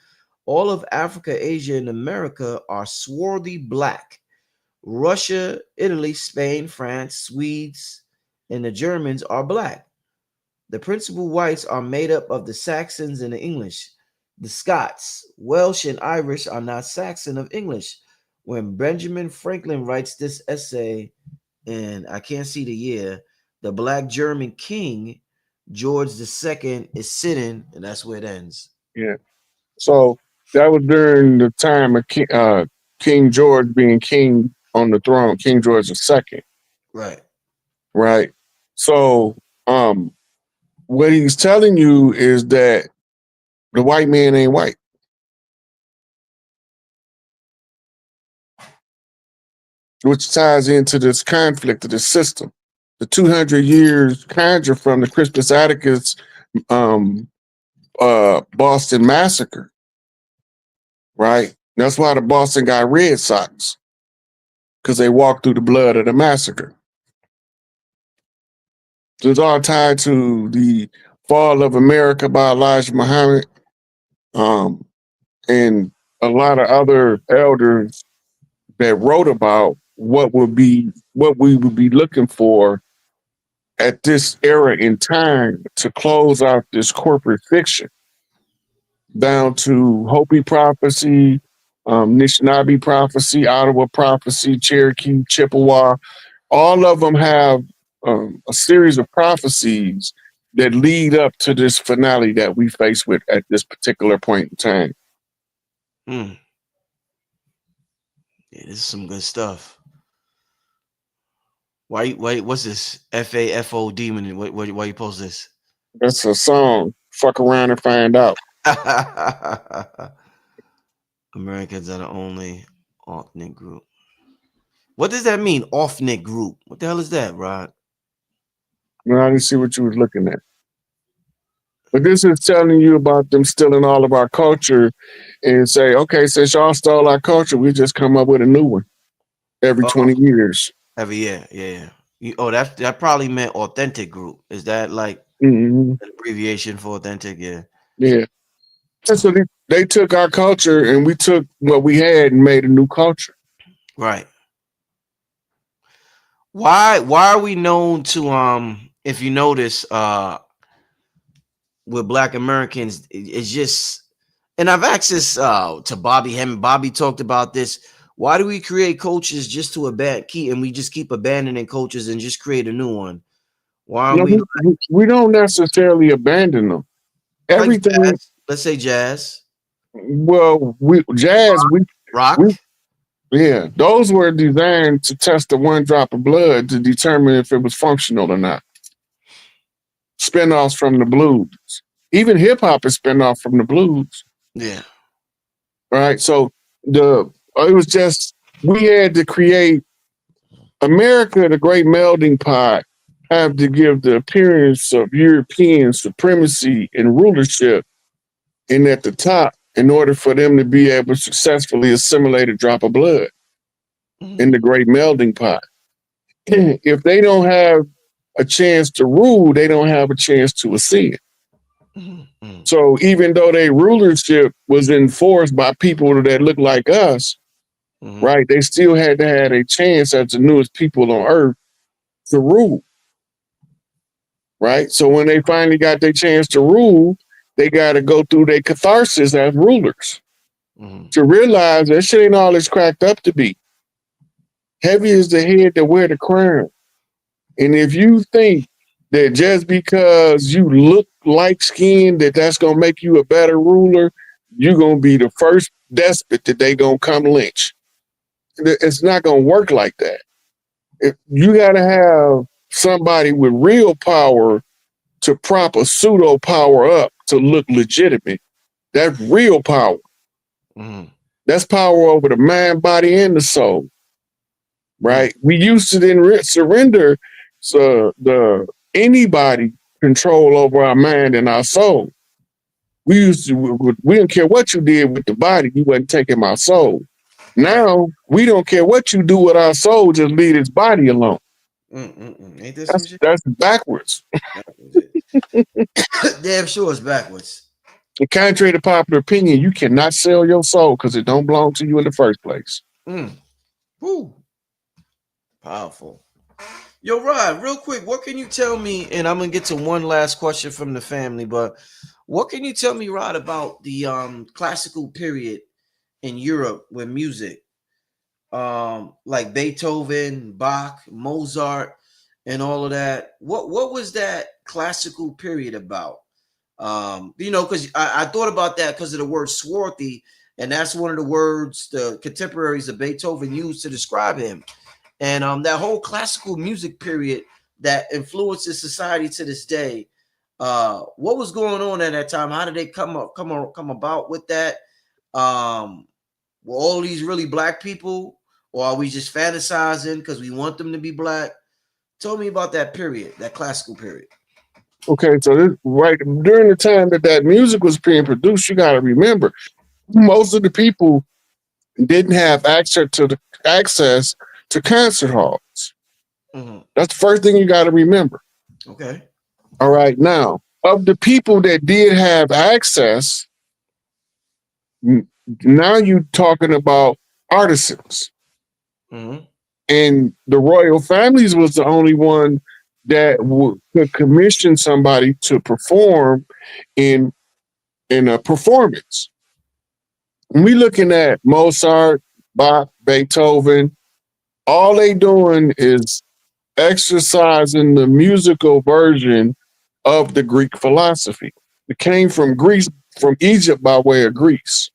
All of Africa, Asia, and America are swarthy black. Russia, Italy, Spain, France, Swedes, and the Germans are black. The principal whites are made up of the Saxons and the English. The Scots, Welsh, and Irish are not Saxon of English. When Benjamin Franklin writes this essay, and I can't see the year, the black German king, George II, is sitting, and that's where it ends. Yeah. So that was during the time of King George being king on the throne, King George II, Right. right? So um, what he's telling you is that the white man ain't white, which ties into this conflict of the system. The 200 years conjure from the Crispus Attucks um, Boston Massacre, right? That's why the Boston got Red Sox, because they walked through the blood of the massacre. So it's all tied to the fall of America by Elijah Muhammad, um, and a lot of other elders that wrote about what we would be looking for at this era in time to close out this corporate fiction down to Hopi prophecy, Nishnabee prophecy, Ottawa prophecy, Cherokee, Chippewa. All of them have a series of prophecies that lead up to this finale that we face with at this particular point in time. Hmm. Yeah, this is some good stuff. Why, what's this? FAFO demon. Why you post this? That's a song. Fuck around and find out. Americans are the only ethnic group. What does that mean? Ethnic group. What the hell is that, Rod? Well, I didn't see what you was looking at. But this is telling you about them stealing all of our culture and say, okay, since y'all stole our culture, we just come up with a new one every Oh, 20 years. every year. Yeah, yeah. Oh, that probably meant authentic group. Is that like Mm-hmm. an abbreviation for authentic? Yeah. Yeah. And so they took our culture and we took what we had and made a new culture. Right. Why are we known to if you notice with black Americans, it's just, and I've asked this to Bobby Hemming. Bobby talked about this. Why do we create coaches just to key, and we just keep abandoning coaches and just create a new one? Why aren't No, we we don't necessarily abandon them. like Everything, jazz? Let's say jazz. well, we Rock. yeah, those were designed to test the one drop of blood to determine if it was functional or not. Spinoffs from the blues. Even hip hop is spinoff from the blues. Yeah. Right. So the it was just we had to create America, the great melding pot, have to give the appearance of European supremacy and rulership and at the top in order for them to be able to successfully assimilate a drop of blood in Mm-hmm. the great melding pot. If they don't have a chance to rule, they don't have a chance to ascend. Mm-hmm. So even though their rulership was enforced by people that look like us, Mm-hmm. right, they still had to have a chance as the newest people on earth to rule, right? So when they finally got their chance to rule, they got to go through their catharsis as rulers Mm-hmm. to realize that shit ain't all it's cracked up to be. Heavy is the head that wear the crown. And if you think that just because you look light skinned that that's gonna make you a better ruler, you're gonna be the first despot that they gonna come lynch. It's not gonna work like that. If you gotta have somebody with real power to prop a pseudo power up to look legitimate. That's real power. Mm-hmm. That's power over the mind, body, and the soul. Right? We used to then surrender so the anybody control over our mind and our soul. We didn't care what you did with the body, you wasn't taking my soul. Right. Now we don't care what you do with our soul, just leave its body alone. Mm-mm-mm. Ain't this some shit? That's backwards. Backwards, yeah. Damn sure it's backwards. And contrary to popular opinion, you cannot sell your soul because it don't belong to you in the first place. Mm. Woo. Powerful. Yo, Rod, real quick, what can you tell me? And I'm gonna get to one last question from the family, but what can you tell me, Rod, about the classical period in Europe with music? Like Beethoven, Bach, Mozart, and all of that. What was that classical period about? Because I thought about that because of the word swarthy, and that's one of the words the contemporaries of Beethoven used to describe him. And that whole classical music period that influences society to this day. What was going on at that time? How did they come about with that? Were all these really black people, or are we just fantasizing because we want them to be black? Tell me about that period, that classical period. Okay, so this, right during the time that that music was being produced, you got to remember most of the people didn't have access to concert halls. Mm-hmm. That's the first thing you got to remember. Okay. All right, now of the people that did have access, now you're talking about artisans, Mm-hmm. and the royal families was the only one that could commission somebody to perform in a performance. When we looking at Mozart, Bach, Beethoven, all they doing is exercising the musical version of the Greek philosophy. It came from Greece, from Egypt by way of Greece.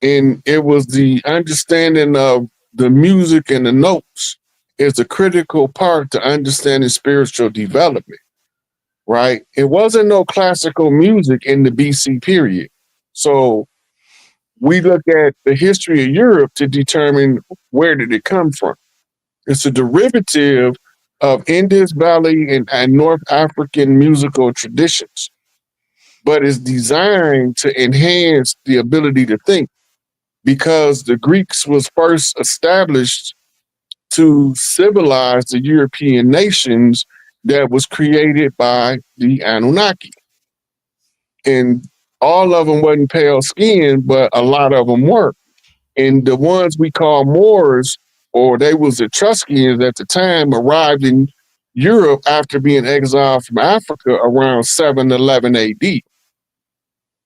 And it was the understanding of the music and the notes is a critical part to understanding spiritual development, right? It wasn't no classical music in the BC period. So we look at the history of Europe to determine where did it come from. It's a derivative of Indus Valley and North African musical traditions, but it's designed to enhance the ability to think because the Greeks was first established to civilize the European nations that was created by the Anunnaki. And all of them wasn't pale skinned, but a lot of them were. And the ones we call Moors, or they was Etruscans at the time, arrived in Europe after being exiled from Africa around 711 AD,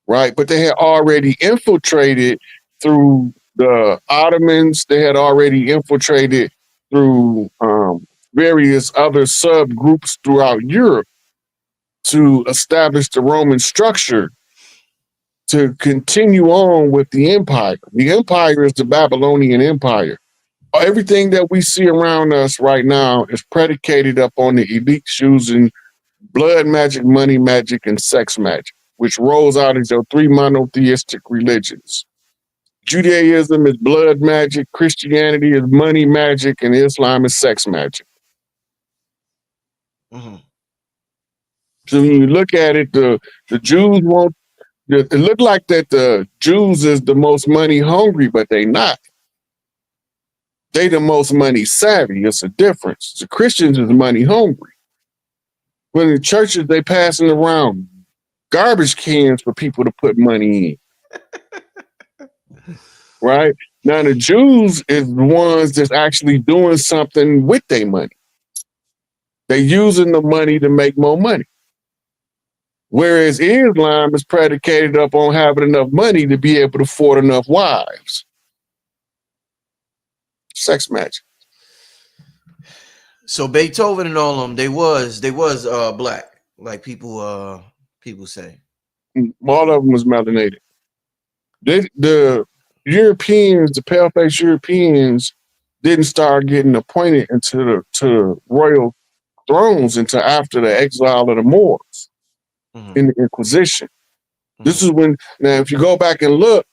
right? But they had already infiltrated through the Ottomans. They had already infiltrated through various other subgroups throughout Europe to establish the Roman structure to continue on with the empire. The empire is the Babylonian Empire. Everything that we see around us right now is predicated upon the elites using blood magic, money magic, and sex magic, which rolls out as your three monotheistic religions. Judaism is blood magic, Christianity is money magic, and Islam is sex magic. Mm-hmm. So when you look at it, the Jews won't. It looked like that the Jews is the most money hungry, but they not. They the most money savvy. It's a difference. The Christians is money hungry. When the churches they passing around garbage cans for people to put money in, right? Now the Jews is the ones that's actually doing something with their money. They're using the money to make more money. Whereas Islam is predicated upon having enough money to be able to afford enough wives. Sex magic. So Beethoven and all of them, they was black, like people say. All of them was melanated. The Europeans, the pale-faced Europeans, didn't start getting appointed into to royal thrones until after the exile of the Moors in the Inquisition. This is when, now if you go back and look,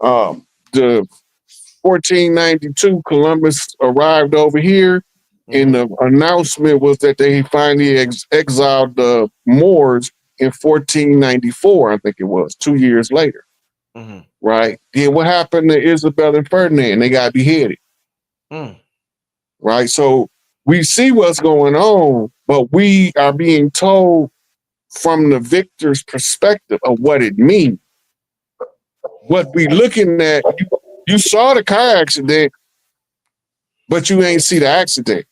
the 1492 Columbus arrived over here, and the announcement was that they finally exiled the Moors in 1494, I think it was, 2 years later. Right? Then what happened to Isabel and Ferdinand? They got beheaded. Right? So we see what's going on, but we are being told from the victor's perspective of what it means. What we looking at, you saw the car accident, but you ain't see the accident.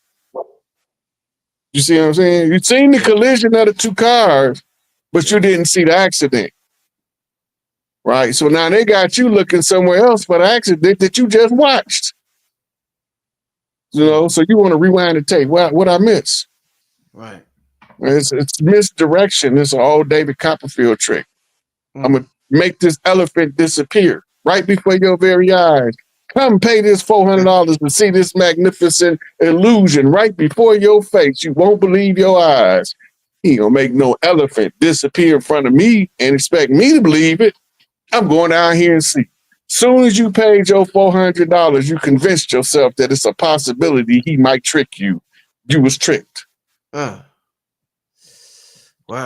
You see what I'm saying? You seen the collision of the two cars, but you didn't see the accident. Right? So now they got you looking somewhere else for the accident that you just watched. You know, so you want to rewind the tape. What I miss? Right. It's misdirection. It's an old David Copperfield trick. I'm going to make this elephant disappear right before your very eyes. Come pay this $400 to see this magnificent illusion right before your face. You won't believe your eyes. He ain't gonna make no elephant disappear in front of me and expect me to believe it. I'm going down here and see. Soon as you paid your $400, you convinced yourself that it's a possibility he might trick you. You was tricked. Wow.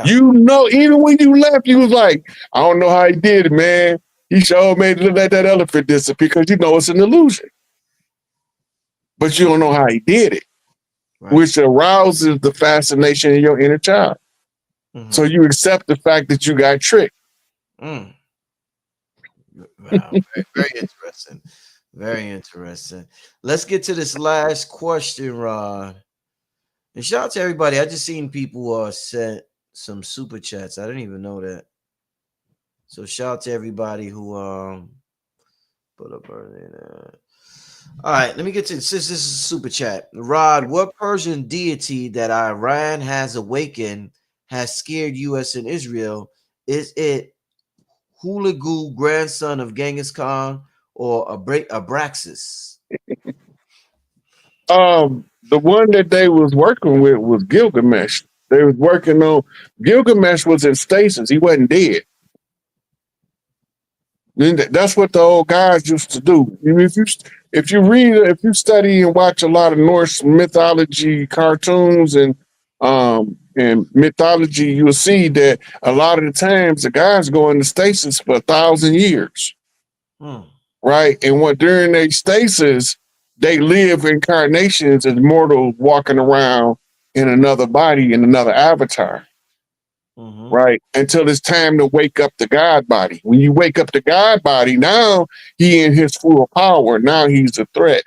You know, even when you left, you was like, I don't know how he did it, man. He sure made it look like that elephant disappear because you know it's an illusion. But you don't know how he did it, which arouses the fascination in your inner child. So you accept the fact that you got tricked. Wow, very interesting. Very interesting. Let's get to this last question, Rod. And shout out to everybody. I just seen people sent some super chats. I didn't even know that. So shout out to everybody who put up our all right, let me get to since this is a super chat. Rod, what Persian deity that Iran has awakened has scared US and Israel? Is it Hulagu, grandson of Genghis Khan, or Abraxas? The one that they was working with was Gilgamesh. They was working on Gilgamesh was in stasis. He wasn't dead. That's what the old guys used to do. If you read, if you study and watch a lot of Norse mythology cartoons and mythology, you'll see that a lot of the times the guys go into stasis for 1,000 years. Right? And what during their stasis, they live incarnations as mortals walking around in another body, in another avatar. Right? Until it's time to wake up the God body. When you wake up the God body, now he in his full power. Now he's a threat.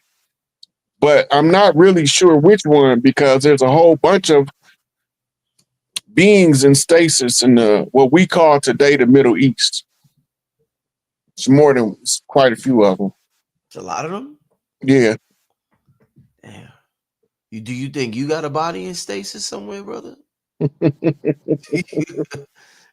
But I'm not really sure which one because there's a whole bunch of beings in stasis in what we call today the Middle East. It's quite a few of them. It's a lot of them? Yeah. Damn. Do you think you got a body in stasis somewhere, brother?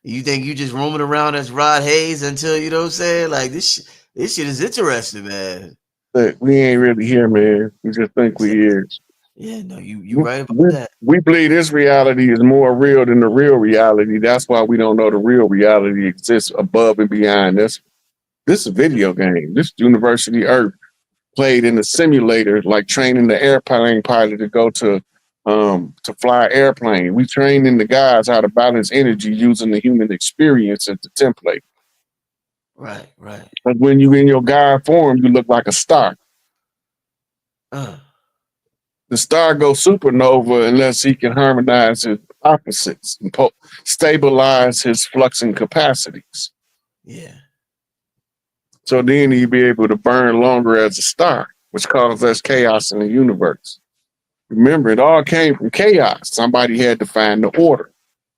You think you just roaming around as Rod Hayes until you know what I'm saying? Like this shit is interesting, man. But we ain't really here, man. We just think we here. Yeah, no, you We, right about we, that. we believe this reality is more real than the real reality. That's why we don't know the real reality exists above and beyond this. This is a video game. This University Earth played in a simulator, like training the airplane pilot to go to fly airplane. We training the guys how to balance energy using the human experience as the template. Right, right. But when you in your God form, you look like a star. Uh, The star goes supernova unless he can harmonize his opposites and stabilize his fluxing capacities. yeah. So then he'd be able to burn longer as a star, which causes less chaos in the universe. Remember, it all came from chaos. Somebody had to find the order.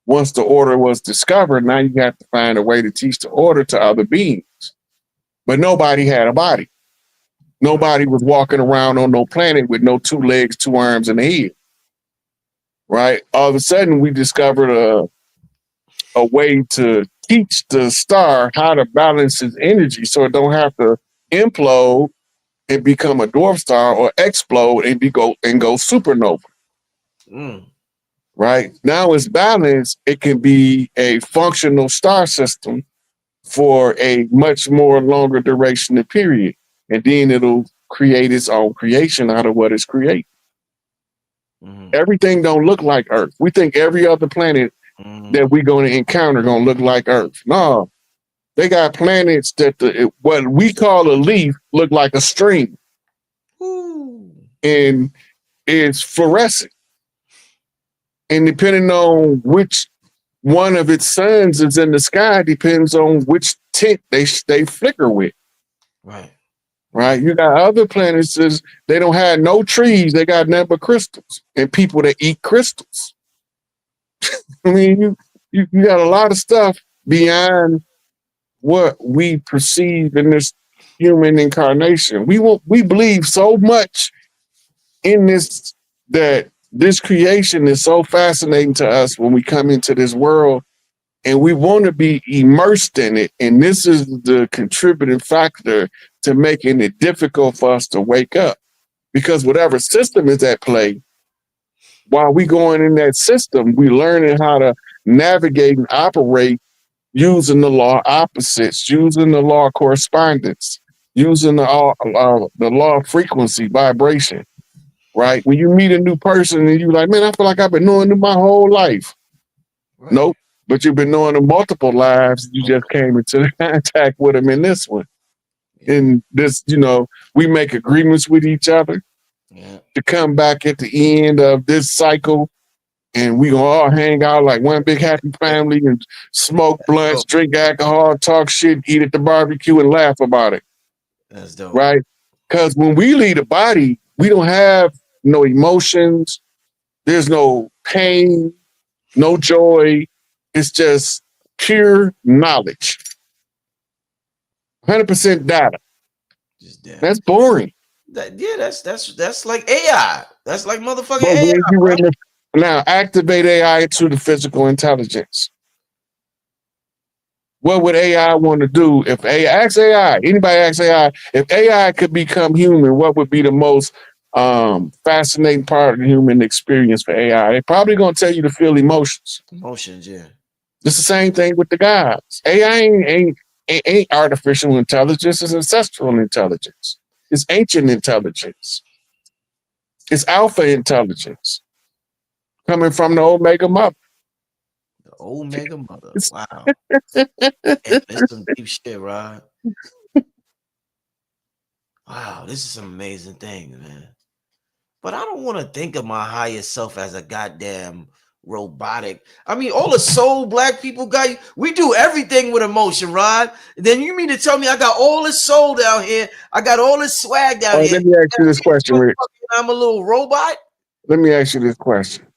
Once the order was discovered, now you have to find a way to teach the order to other beings. But nobody had a body. Nobody was walking around on no planet with no 2 legs, 2 arms, and a head. Right? All of a sudden, we discovered a way to teach the star how to balance its energy so it don't have to implode and become a dwarf star or explode and go supernova. Mm, Right? Now it's balanced, it can be a functional star system for a much more longer duration of period. And then it'll create its own creation out of what it's created. mm, Everything don't look like Earth. We think every other planet that mm. we're going to encounter going to look like Earth. No, they got planets that what we call a leaf look like a string, Ooh. and it's fluorescent. And depending on which one of its suns is in the sky, depends on which tint they flicker with. Right. Right? You got other planets they don't have no trees, they got nothing but crystals, and people that eat crystals. I mean, you got a lot of stuff beyond what we perceive in this human incarnation. We believe so much in this that this creation is so fascinating to us when we come into this world, and we want to be immersed in it. And this is the contributing factor to making it difficult for us to wake up, because whatever system is at play, while we going in that system, we learning how to navigate and operate using the law opposites, using the law of correspondence, using the law of frequency, vibration, right? When you meet a new person and you like, man, I feel like I've been knowing them my whole life. Right. Nope. But you've been knowing them multiple lives. You just came into contact with them in this one. Yeah. And this, we make agreements with each other Yeah. to come back at the end of this cycle, and we gonna all hang out like one big happy family and smoke blunts, Dope. drink alcohol, talk shit, eat at the barbecue, and laugh about it, That's dope. right? Because when we leave the body, we don't have no emotions. There's no pain, no joy. It's just pure knowledge. 100% data. Just damn. That's boring. Yeah, that's like AI. That's like motherfucking But AI, when you bro. now activate AI to the physical intelligence. What would AI want to do if anybody ask AI, if AI could become human, what would be the most fascinating part of the human experience for AI? They're probably going to tell you to feel emotions. Emotions, yeah. It's the same thing with the gods. AI ain't artificial intelligence, it's ancestral intelligence. It's ancient intelligence. It's alpha intelligence coming from the Omega mother. The Omega Mother. Wow. Damn, this some deep shit, Rod. Wow, this is some amazing things, man. But I don't want to think of my highest self as a goddamn robotic. I mean, all the soul black people got, we do everything with emotion, Rod. Then you mean to tell me I got all this soul down here? I got all this swag All down right, here. let me ask you this question, Rich. I'm a little robot? Let me ask you this question.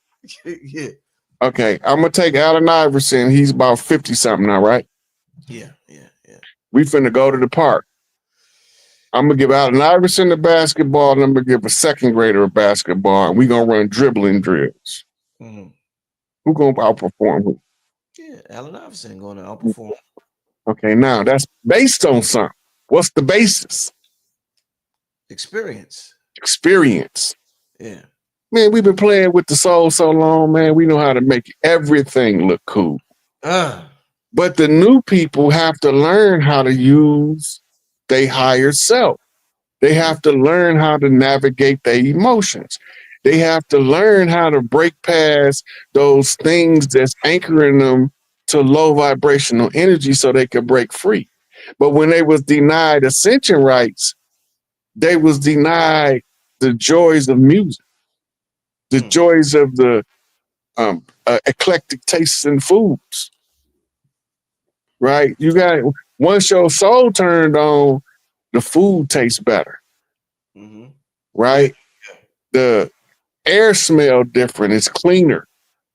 Yeah. Okay, I'm gonna take Allen Iverson. He's about 50 something now, right? Yeah, yeah, yeah. We finna go to the park. I'm gonna give Allen Iverson the basketball, and I'm gonna give a second grader a basketball, and we gonna run dribbling drills. Mhm. Who gonna outperform who? Yeah, Yeah, Allen Iverson going to outperform. Okay, now that's based on something. What's the basis? Experience. Experience. Yeah. Man, we've been playing with the soul so long, man. We know how to make everything look cool. Uh, But the new people have to learn how to use their higher self. They have to learn how to navigate their emotions. They have to learn how to break past those things that's anchoring them to low vibrational energy so they could break free. But when they was denied ascension rights, they was denied the joys of music, the mm, joys of the eclectic tastes in foods, right? You got once your soul turned on, the food tastes better, mm-hmm. Yeah. right? The air smell different. It's cleaner.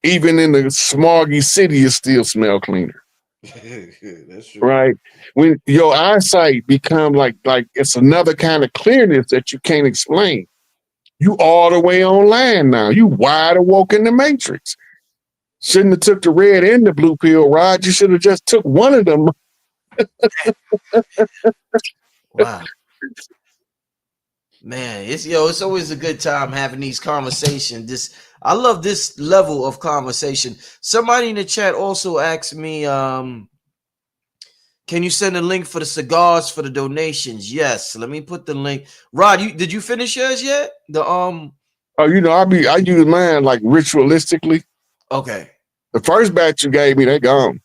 Even in the smoggy city, it still smell cleaner, That's true. right? When your eyesight become like it's another kind of clearness that you can't explain. You all the way on land now. You wide awoke in the matrix. Shouldn't have took the red and the blue pill, Rod. You should have just took one of them. Wow. Man, it's always a good time having these conversations. I love this level of conversation. Somebody in the chat also asked me, can you send a link for the cigars for the donations? Yes, let me put the link. Rod, did you finish yours yet? Oh, I use mine like ritualistically. Okay. The first batch you gave me, they gone.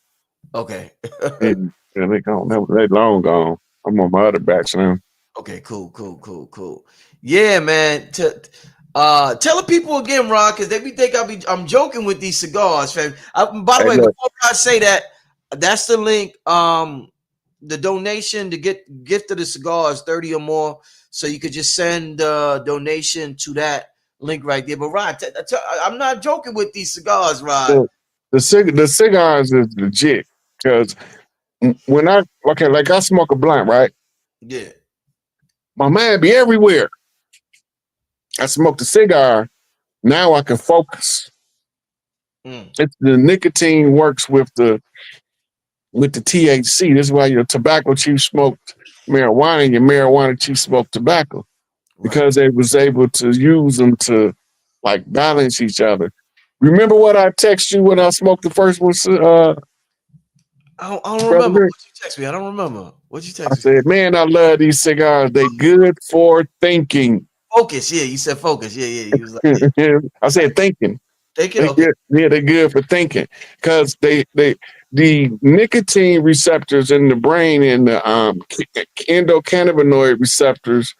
Okay. And they gone. They long gone. I'm on my other batch now. Okay, cool. Yeah, man. Tell the people again, Rod, because they be think I'm joking with these cigars, fam. By the Hey, way, look, before I say that, that's the link. The donation to get gift of the cigars, 30 or more. So you could just send donation to that link right there. But Rod, I'm not joking with these cigars, Rod. look, the cigars is legit because when like I smoke a blunt, right? Yeah. My mind be everywhere. I smoke the cigar. Now I can focus. Mm, The nicotine works with the THC. This is why your tobacco chief smoked marijuana and your marijuana chief smoked tobacco right. because they was able to use them to like balance each other. Remember what I text you when I smoked the first one, I don't brother remember Rick? what you text me. I don't remember what you I text me. said, man, I love these cigars. They good for thinking. Focus. Yeah, you said focus. Yeah. You was like, yeah. I said thinking. Take it. They Okay. good, yeah, they're good for thinking because the nicotine receptors in the brain and the endocannabinoid receptors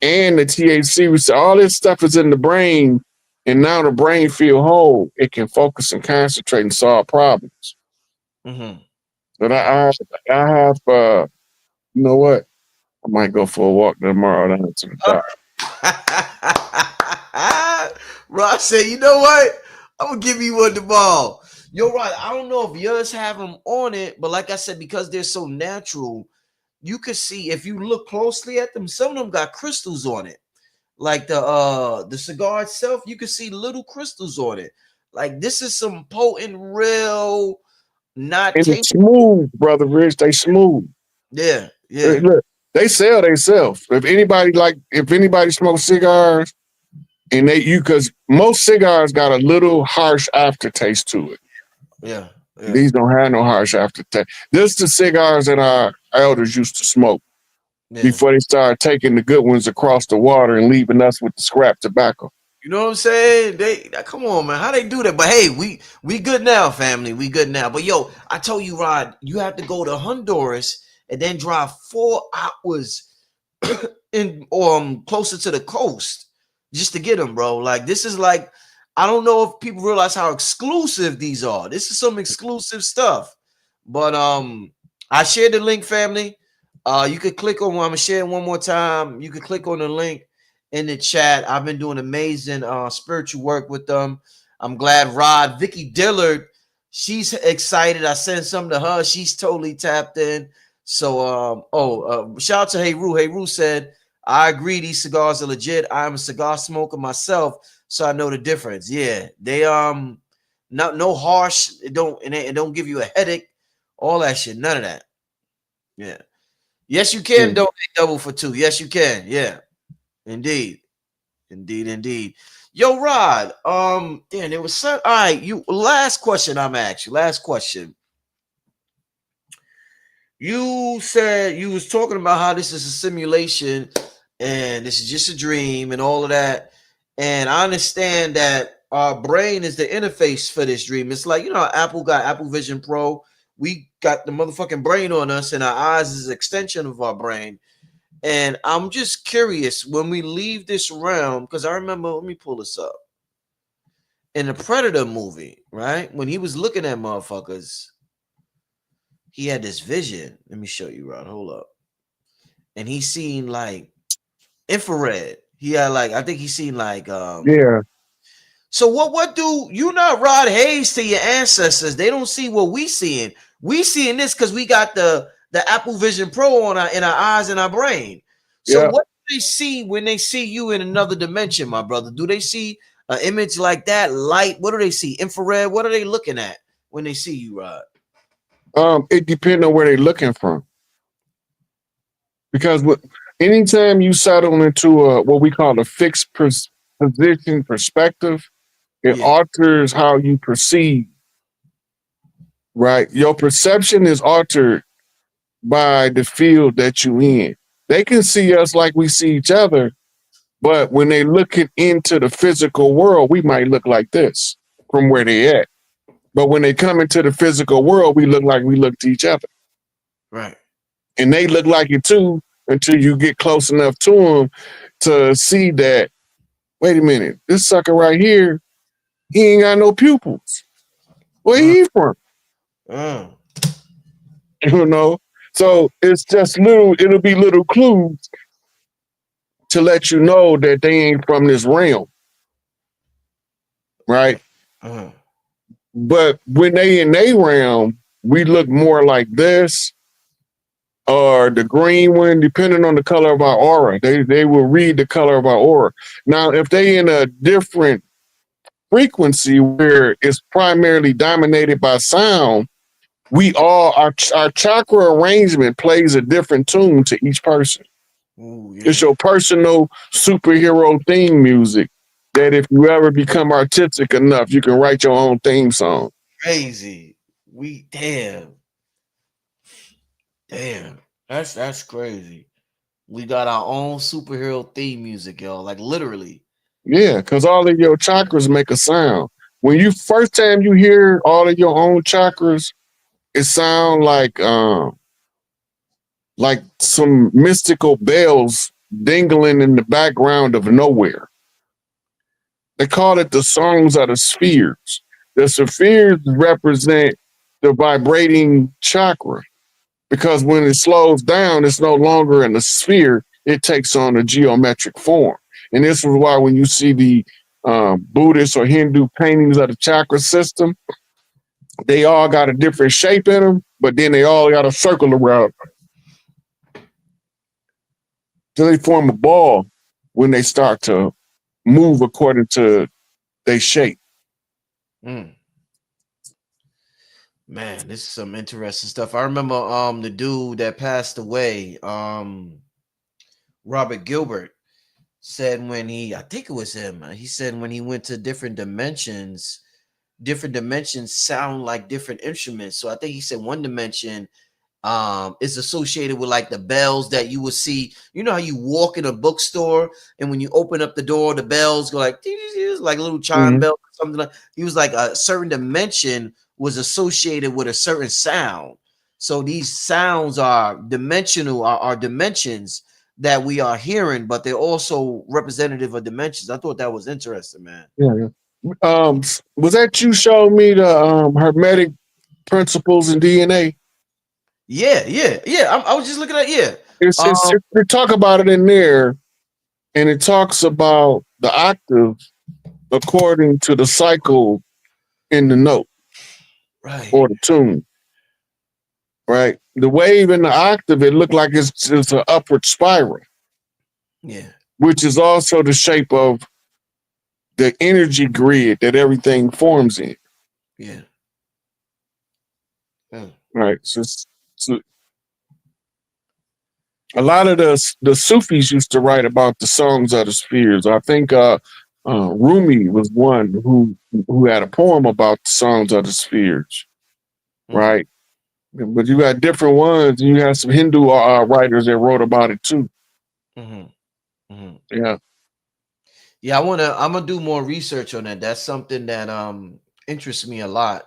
and the THC receptor, all this stuff is in the brain, and now the brain feel whole. It can focus and concentrate and solve problems. Mm-hmm. But I have you know what? I might go for a walk tomorrow down to the dock. Ross said, you know what? I'm gonna give you one tomorrow. You're right. I don't know if yours have them on it, but like I said, because they're so natural, you could see if you look closely at them, some of them got crystals on it. Like the cigar itself, you can see little crystals on it. Like this is some potent, real, not And it's tainted. smooth, brother Rich. They smooth. Yeah. Look, they sell themselves. If anybody smokes cigars and because most cigars got a little harsh aftertaste to it. Yeah. These don't have no harsh aftertaste. This is the cigars that our elders used to smoke Yeah. before they started taking the good ones across the water and leaving us with the scrap tobacco. You know what I'm saying? They come on, man. How they do that? But hey, we good now, family. We good now. But yo, I told you, Rod, you have to go to Honduras and then drive 4 hours in closer to the coast just to get them, bro. Like this is like I don't know if people realize how exclusive these are. This is some exclusive stuff. But I shared the link, family. You could click on. I'm gonna share it one more time. You could click on the link in the chat. I've been doing amazing spiritual work with them. I'm glad Rod, Vicky Dillard, she's excited. I sent something to her. She's totally tapped in. So shout out to Hey Roo. Hey Roo said, I agree, these cigars are legit. I'm a cigar smoker myself, so I know the difference. Yeah, they Not no harsh. It don't give you a headache. All that shit. None of that. Yeah. Yes, you Yeah. can donate double for two. Yes, you can. Yeah. Indeed. Indeed. Indeed. Yo, Rod. Damn, it was so. All right. You last question. I'm asking. Last question. You said you was talking about how this is a simulation and this is just a dream and all of that. And I understand that our brain is the interface for this dream. It's like, Apple got Apple Vision Pro. We got the motherfucking brain on us, and our eyes is an extension of our brain. And I'm just curious when we leave this realm, because I remember, let me pull this up. In the Predator movie, right? When he was looking at motherfuckers, he had this vision. Let me show you, Rod. Hold up. And he seen like infrared. He had like, I think he seen like Yeah. so what do you not Rod Hayes to your ancestors? They don't see what we seeing. We seeing this because we got the Apple Vision Pro on in our eyes and our brain. So Yeah. what do they see when they see you in another dimension, my brother? Do they see an image like that? Light? What do they see? Infrared? What are they looking at when they see you, Rod? It depends on where they're looking from. Because anytime you settle into what we call a fixed position perspective, it Yeah. alters how you perceive, right? Your perception is altered by the field that you in. They can see us like we see each other, but when they looking into the physical world, we might look like this from where they at. But when they come into the physical world, we look like we look to each other. Right. And they look like it too until you get close enough to them to see that, wait a minute, this sucker right here, he ain't got no pupils. Where Uh, he from? uh, You know? So it's just it'll be little clues to let you know that they ain't from this realm, right? uh, But when they in their realm, we look more like this or the green one, depending on the color of our aura. They will read the color of our aura. Now, if they in a different frequency where it's primarily dominated by sound, we all our chakra arrangement plays a different tune to each person. ooh, It's yeah. your personal superhero theme music that if you ever become artistic enough, you can write your own theme song. Crazy. We damn. That's crazy. We got our own superhero theme music, yo. Like literally. Yeah, because all of your chakras make a sound. When you first time you hear all of your own chakras, it sound like some mystical bells dingling in the background of nowhere. They call it the songs of the spheres. The spheres represent the vibrating chakra because when it slows down, it's no longer in a sphere, it takes on a geometric form. And this is why when you see the Buddhist or Hindu paintings of the chakra system, they all got a different shape in them, but then they all got a circle around. So they form a ball when they start to move according to their shape. Mm. Man, this is some interesting stuff. I remember the dude that passed away, Robert Gilbert, said when he I think it was him, he said when he went to different dimensions sound like different instruments. So I think he said one dimension is associated with like the bells that you will see. You know how you walk in a bookstore and when you open up the door, the bells go like like a little chime Mm-hmm. bell or something like. He was like a certain dimension was associated with a certain sound. So these sounds are dimensional, are dimensions that we are hearing, but they're also representative of dimensions. I thought that was interesting, man. Yeah, yeah. Was that you showed me the hermetic principles in DNA? Yeah, yeah, yeah. I was just looking at It's um, they talk about it in there, and it talks about the octave according to the cycle in the note right. or the tune, right? The wave in the octave, it looked like it's an upward spiral, Yeah. which is also the shape of the energy grid that everything forms in. Yeah. Yeah. Right. So a lot of the Sufis used to write about the songs of the spheres. I think Rumi was one who had a poem about the songs of the spheres, Mm-hmm. right? But you got different ones, and you have some Hindu writers that wrote about it too. Mm-hmm. Mm-hmm. Yeah, Yeah, I'm gonna do more research on that. That's something that interests me a lot.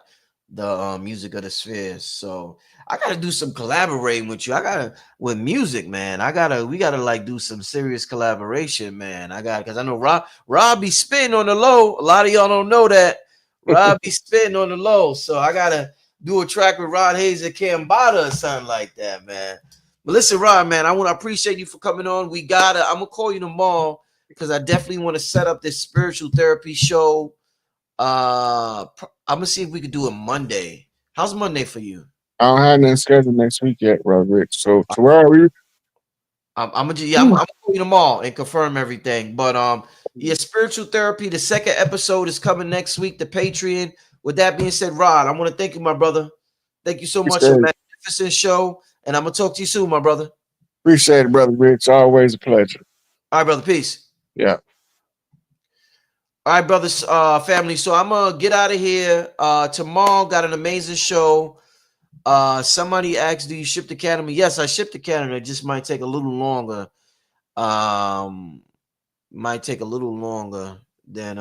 The music of the spheres. So I gotta do some collaborating with you. I gotta with music, man. We gotta like do some serious collaboration, man. I got because I know Rob be spitting on the low. A lot of y'all don't know that. Rob be spitting on the low. So I gotta do a track with Rod Hayes and Cambada or something like that, man. But listen, Rod, man, I want to appreciate you for coming on. I'm gonna call you tomorrow because I definitely want to set up this spiritual therapy show. I'm gonna see if we could do it Monday. How's Monday for you? I don't have nothing scheduled next week yet, Brother Rich. So tomorrow we. I'm gonna call you tomorrow and confirm everything. But yeah, spiritual therapy. The second episode is coming next week. The Patreon. With that being said, Rod, I want to thank you, my brother. Thank you so much. A Appreciate it. magnificent show, and I'm gonna talk to you soon, my brother. Appreciate it, Brother Rich. Always a pleasure. All right, brother. Peace. Yeah. All right, brothers, family. So I'm gonna get out of here. Tomorrow got an amazing show. Somebody asked, "Do you ship to Canada?" Yes, I ship to Canada. It just might take a little longer. Um, might take a little longer than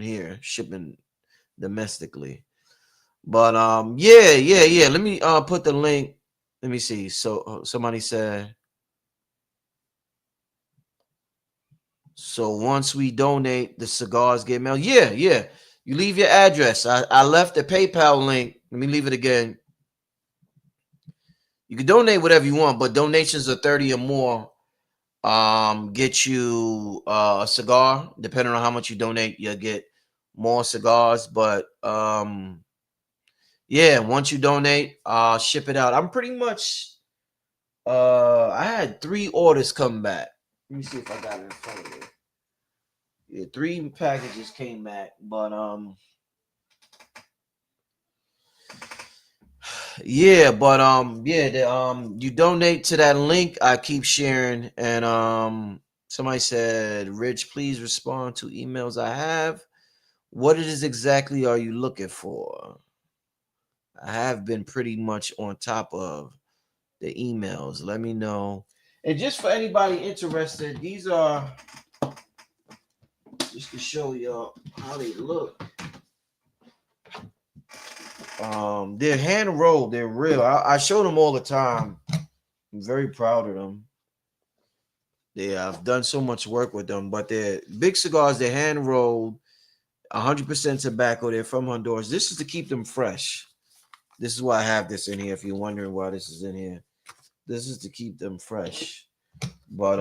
here shipping domestically. But yeah. Let me put the link. Let me see. So somebody said. So once we donate, the cigars get mailed. Yeah. You leave your address. I left the PayPal link. Let me leave it again. You can donate whatever you want, but donations of 30 or more get you a cigar. Depending on how much you donate, you'll get more cigars. But yeah, once you donate, I'll ship it out. I'm pretty much I had 3 orders come back. Let me see if I got it in front of me. Yeah, 3 packages came back, but you donate to that link I keep sharing, and somebody said, Rich, please respond to emails I have. What it is exactly are you looking for? I have been pretty much on top of the emails. Let me know. And just for anybody interested, these are just to show y'all how they look. They're hand rolled, they're real. I show them all the time. I'm very proud of them. I've done so much work with them, but they're big cigars. They're hand rolled, 100% tobacco. They're from Honduras. This is to keep them fresh. This is why I have this in here. If you're wondering why this is in here, this is to keep them fresh. But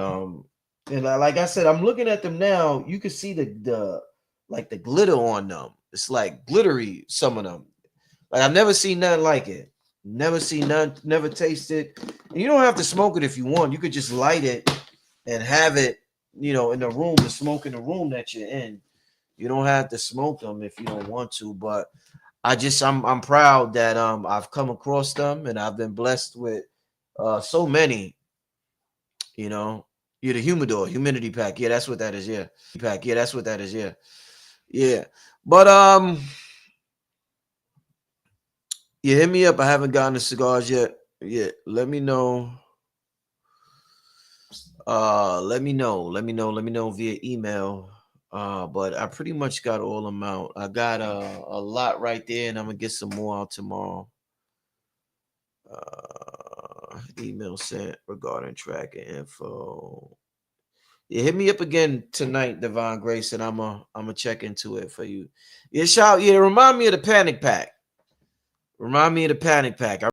and like I said, I'm looking at them now. You can see the like the glitter on them. It's like glittery. Some of them. Like I've never seen nothing like it. Never seen none. Never tasted. And you don't have to smoke it if you want. You could just light it and have it, in the room, to smoke in the room that you're in. You don't have to smoke them if you don't want to. But I'm proud that I've come across them and I've been blessed with so many. You know, you're the humidity pack. Yeah, that's what that is. Yeah, pack. Yeah, that's what that is. Yeah. But yeah, hit me up. I haven't gotten the cigars yet. Yeah, let me know. Let me know via email. But I pretty much got all them out. I got a lot right there, and I'm gonna get some more out tomorrow. Email sent regarding tracking info. Yeah, hit me up again tonight, Divine Grace, and I'm gonna check into it for you. Yeah, remind me of the panic pack. Remind me of the panic pack.